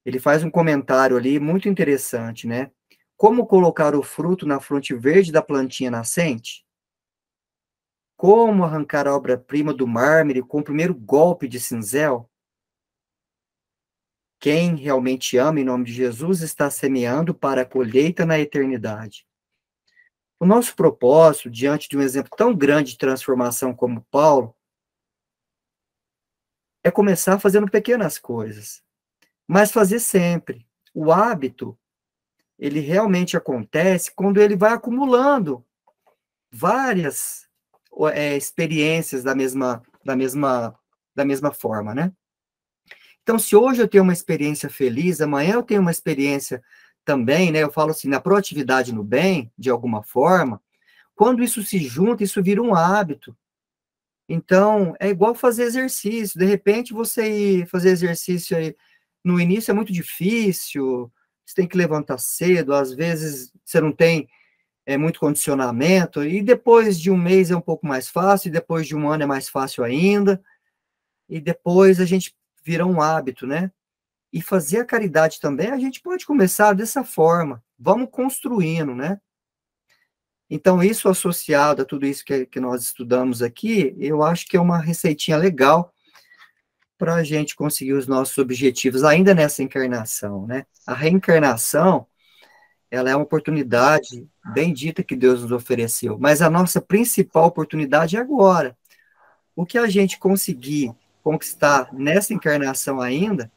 S1: Ele faz um comentário ali muito interessante, né? Como colocar o fruto na fronte verde da plantinha nascente? Como arrancar a obra-prima do mármore com o primeiro golpe de cinzel? Quem realmente ama em nome de Jesus está semeando para a colheita na eternidade. O nosso propósito, diante de um exemplo tão grande de transformação como Paulo, é começar fazendo pequenas coisas, mas fazer sempre. O hábito, ele realmente acontece quando ele vai acumulando várias experiências da mesma forma, né? Então, se hoje eu tenho uma experiência feliz, amanhã eu tenho uma experiência também, né? Eu falo assim, na proatividade no bem, de alguma forma, quando isso se junta, isso vira um hábito. Então, é igual fazer exercício. De repente, você ir fazer exercício aí, no início é muito difícil, você tem que levantar cedo, às vezes você não tem muito condicionamento, e depois de um mês é um pouco mais fácil, e depois de um ano é mais fácil ainda, e depois a gente vira um hábito, né? E fazer a caridade também, a gente pode começar dessa forma, vamos construindo, né? Então, isso associado a tudo isso que nós estudamos aqui, eu acho que é uma receitinha legal para a gente conseguir os nossos objetivos ainda nessa encarnação, né? A reencarnação, ela é uma oportunidade bendita que Deus nos ofereceu, mas a nossa principal oportunidade é agora. O que a gente conseguir conquistar nessa encarnação ainda,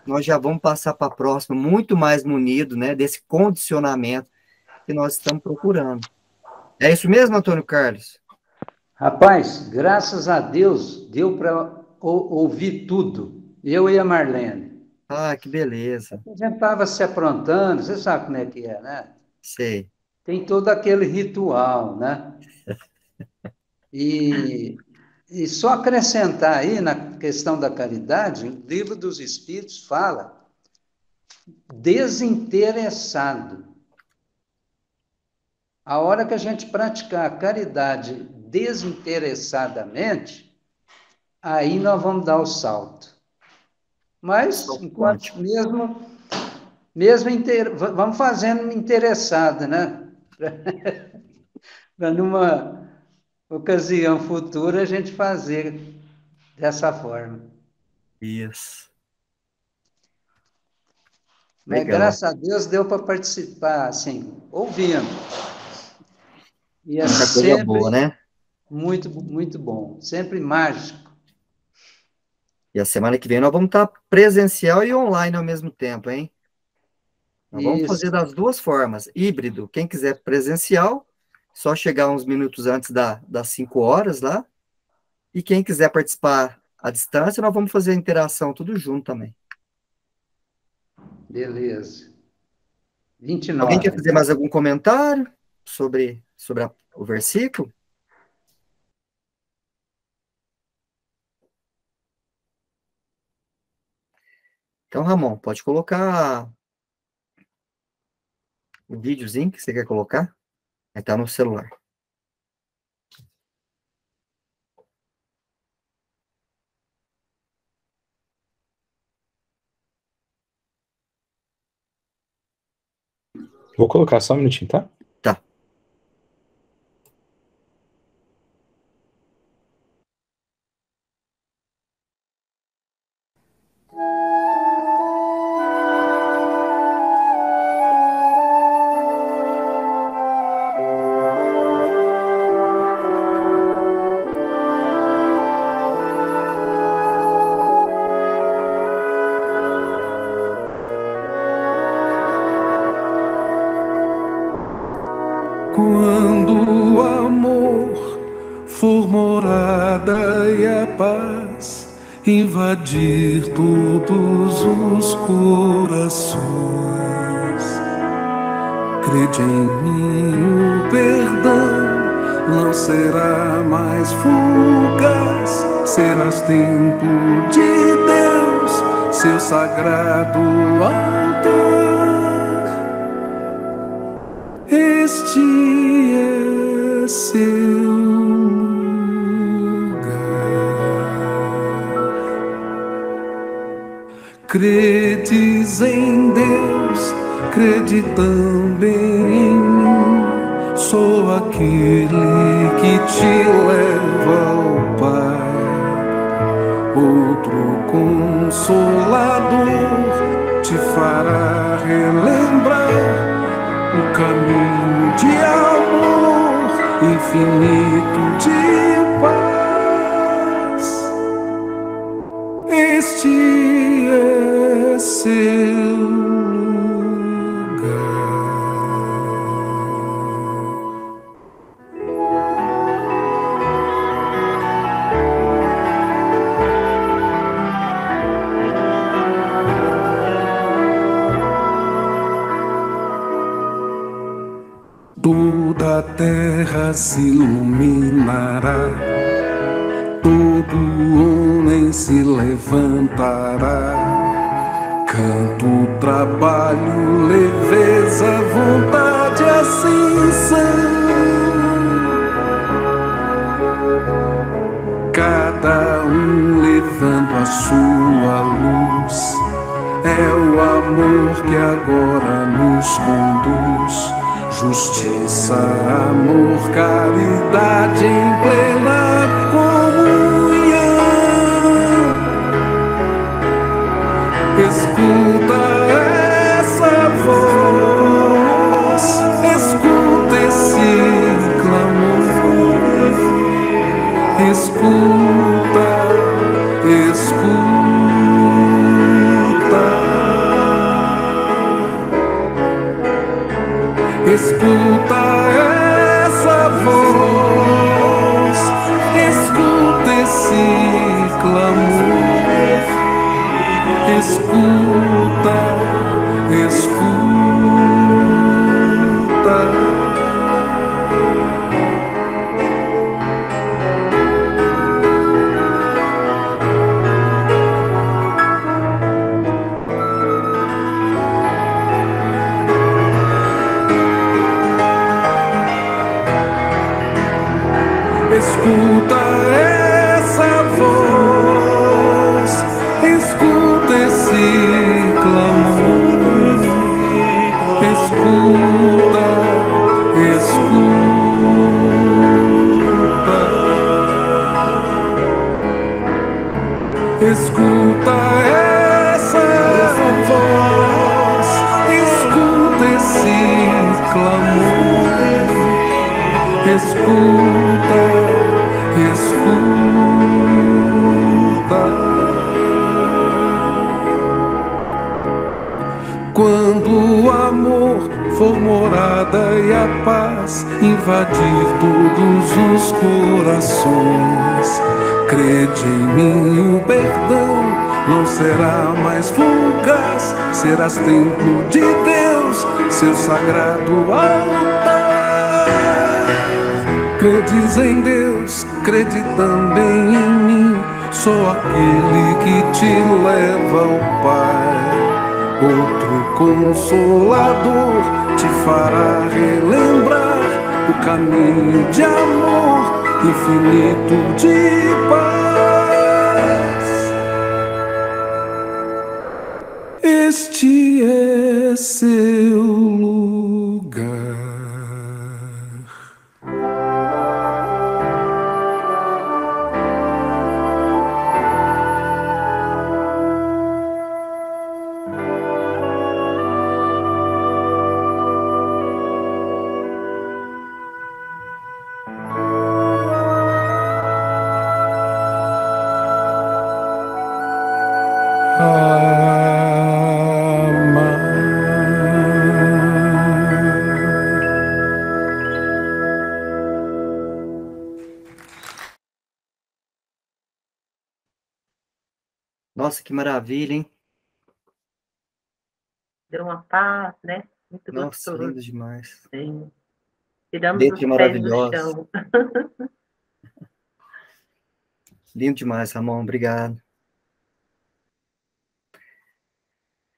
S1: nós já vamos passar para a próxima muito mais munido, né, desse condicionamento que nós estamos procurando. É isso mesmo, Antônio Carlos?
S2: Rapaz, graças a Deus, deu para ouvir tudo. Eu e a Marlene.
S1: Ah, que beleza.
S2: A gente estava se aprontando, você sabe como é que é, né?
S1: Sei.
S2: Tem todo aquele ritual, né? E só acrescentar aí na questão da caridade, o Livro dos Espíritos fala desinteressado. A hora que a gente praticar a caridade desinteressadamente, aí nós vamos dar o salto. Mas, enquanto vamos fazendo interessado, né? Para numa ocasião futura a gente fazer dessa forma.
S1: Isso.
S2: Mas
S1: Legal.
S2: graças a Deus deu para participar, assim, ouvindo. E é
S1: Muita coisa boa, né?
S2: muito, muito bom. Sempre mágico.
S1: E a semana que vem nós vamos estar presencial e online ao mesmo tempo, hein? Nós vamos fazer das duas formas, híbrido. Quem quiser presencial, só chegar uns minutos antes das 5 horas lá. E quem quiser participar à distância, nós vamos fazer a interação tudo junto também.
S2: Beleza. 29.
S1: Alguém quer fazer mais algum comentário sobre o versículo? Então, Ramon, pode colocar o videozinho que você quer colocar. Vai estar no celular.
S6: Vou colocar só um minutinho, tá?
S1: Tá.
S8: Quando o amor for morada e a paz invadir todos os corações, crede em mim o perdão não será mais fugaz, serás templo de Deus, seu sagrado altar. Este é seu lugar. Credes em Deus, crede também em mim. Sou aquele que te leva ao Pai. Outro consolador te fará relembrar o caminho de amor infinito de paz. Este é seu lugar. Toda a terra se iluminará, todo homem se levantará. Canto, trabalho, leveza, vontade, ascensão. Cada um levando a sua luz. É o amor que agora nos conduz. Justiça, amor, caridade em plena comunhão. Escuta essa voz, escuta esse clamor. Escuta, escuta. Escuta essa voz, escuta esse clamor. Escuta, escuta. Escuta essa voz, escuta esse clamor. Escuta, escuta. Escuta essa voz, escuta esse clamor. Escuta, escuta. Quando o amor for morada e a paz invadir todos os corações, crede em mim, o perdão não será mais fugaz, serás templo de Deus, seu sagrado altar. Credes em Deus, crede também em mim. Sou aquele que te leva ao Pai. Outro consolador te fará relembrar o caminho de amor infinito de paz. Este é seu lugar.
S1: Nossa, que maravilha, hein?
S5: Deu uma paz, né? Muito
S1: Nossa,
S5: gostoso.
S1: lindo demais.
S5: Sim. tiramos
S1: Letra
S5: os pés do
S1: maravilhosa.
S5: chão.
S1: Lindo demais, Ramon. Obrigado.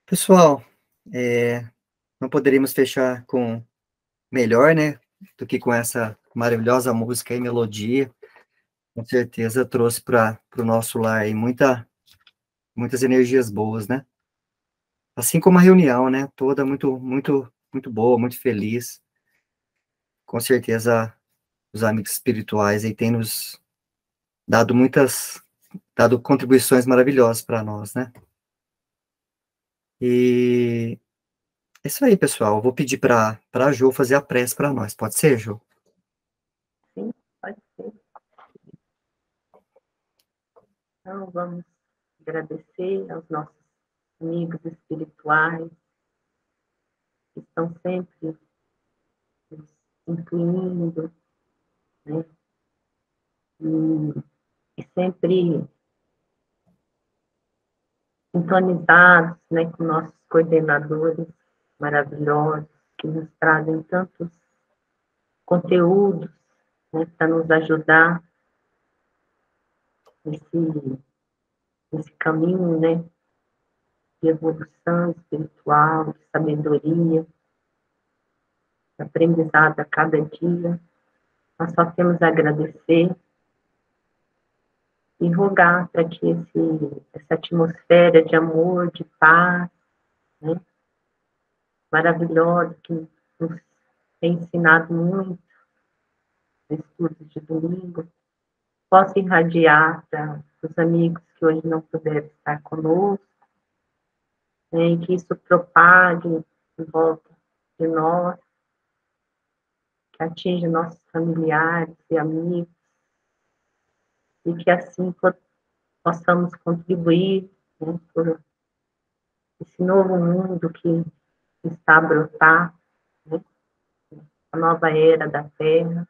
S1: Pessoal, não poderíamos fechar com melhor, né, do que com essa maravilhosa música e melodia. Com certeza trouxe para o nosso lar aí muitas energias boas, né? Assim como a reunião, né? Toda muito, muito, muito boa, muito feliz. Com certeza, os amigos espirituais aí têm nos dado dado contribuições maravilhosas para nós, né? E é isso aí, pessoal. Eu vou pedir para a Jo fazer a prece para nós. Pode ser, Jo?
S5: Sim, pode ser. Então, vamos agradecer aos nossos amigos espirituais que estão sempre nos incluindo, né? E sempre sintonizados, né, com nossos coordenadores maravilhosos, que nos trazem tantos conteúdos, né, para nos ajudar nesse caminho, né, de evolução espiritual, de sabedoria, de aprendizado a cada dia. Nós só temos a agradecer e rogar para que essa atmosfera de amor, de paz, né, maravilhosa, que nos tem ensinado muito no estudo de domingo, possa irradiar para os amigos que hoje não puderam estar conosco, né, e que isso propague em volta de nós, que atinja nossos familiares e amigos, e que assim possamos contribuir, né, por esse novo mundo que está a brotar, né, a nova era da Terra.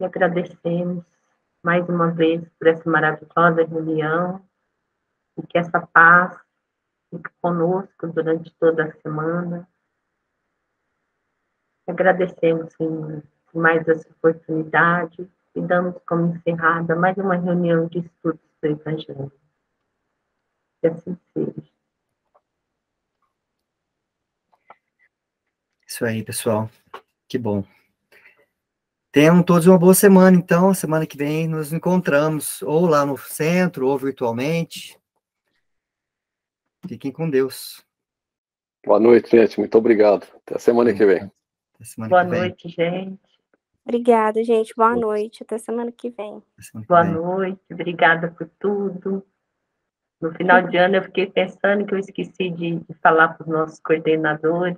S5: E agradecemos mais uma vez por essa maravilhosa reunião, e que essa paz fique conosco durante toda a semana. Agradecemos em mais essa oportunidade e damos como encerrada mais uma reunião de estudos do Evangelho. Que assim seja.
S1: Isso aí, pessoal. Que bom. Tenham todos uma boa semana, então. Semana que vem nos encontramos, ou lá no centro, ou virtualmente. Fiquem com Deus.
S4: Boa noite, gente. Muito obrigado. Até a semana que vem.
S1: Até semana
S5: Boa
S1: que vem.
S5: noite, gente.
S3: Obrigada, gente. Boa noite. Até semana que vem.
S1: Até semana que
S5: Boa
S1: vem.
S5: noite. Obrigada por tudo. No final de ano, eu fiquei pensando que eu esqueci de falar para os nossos coordenadores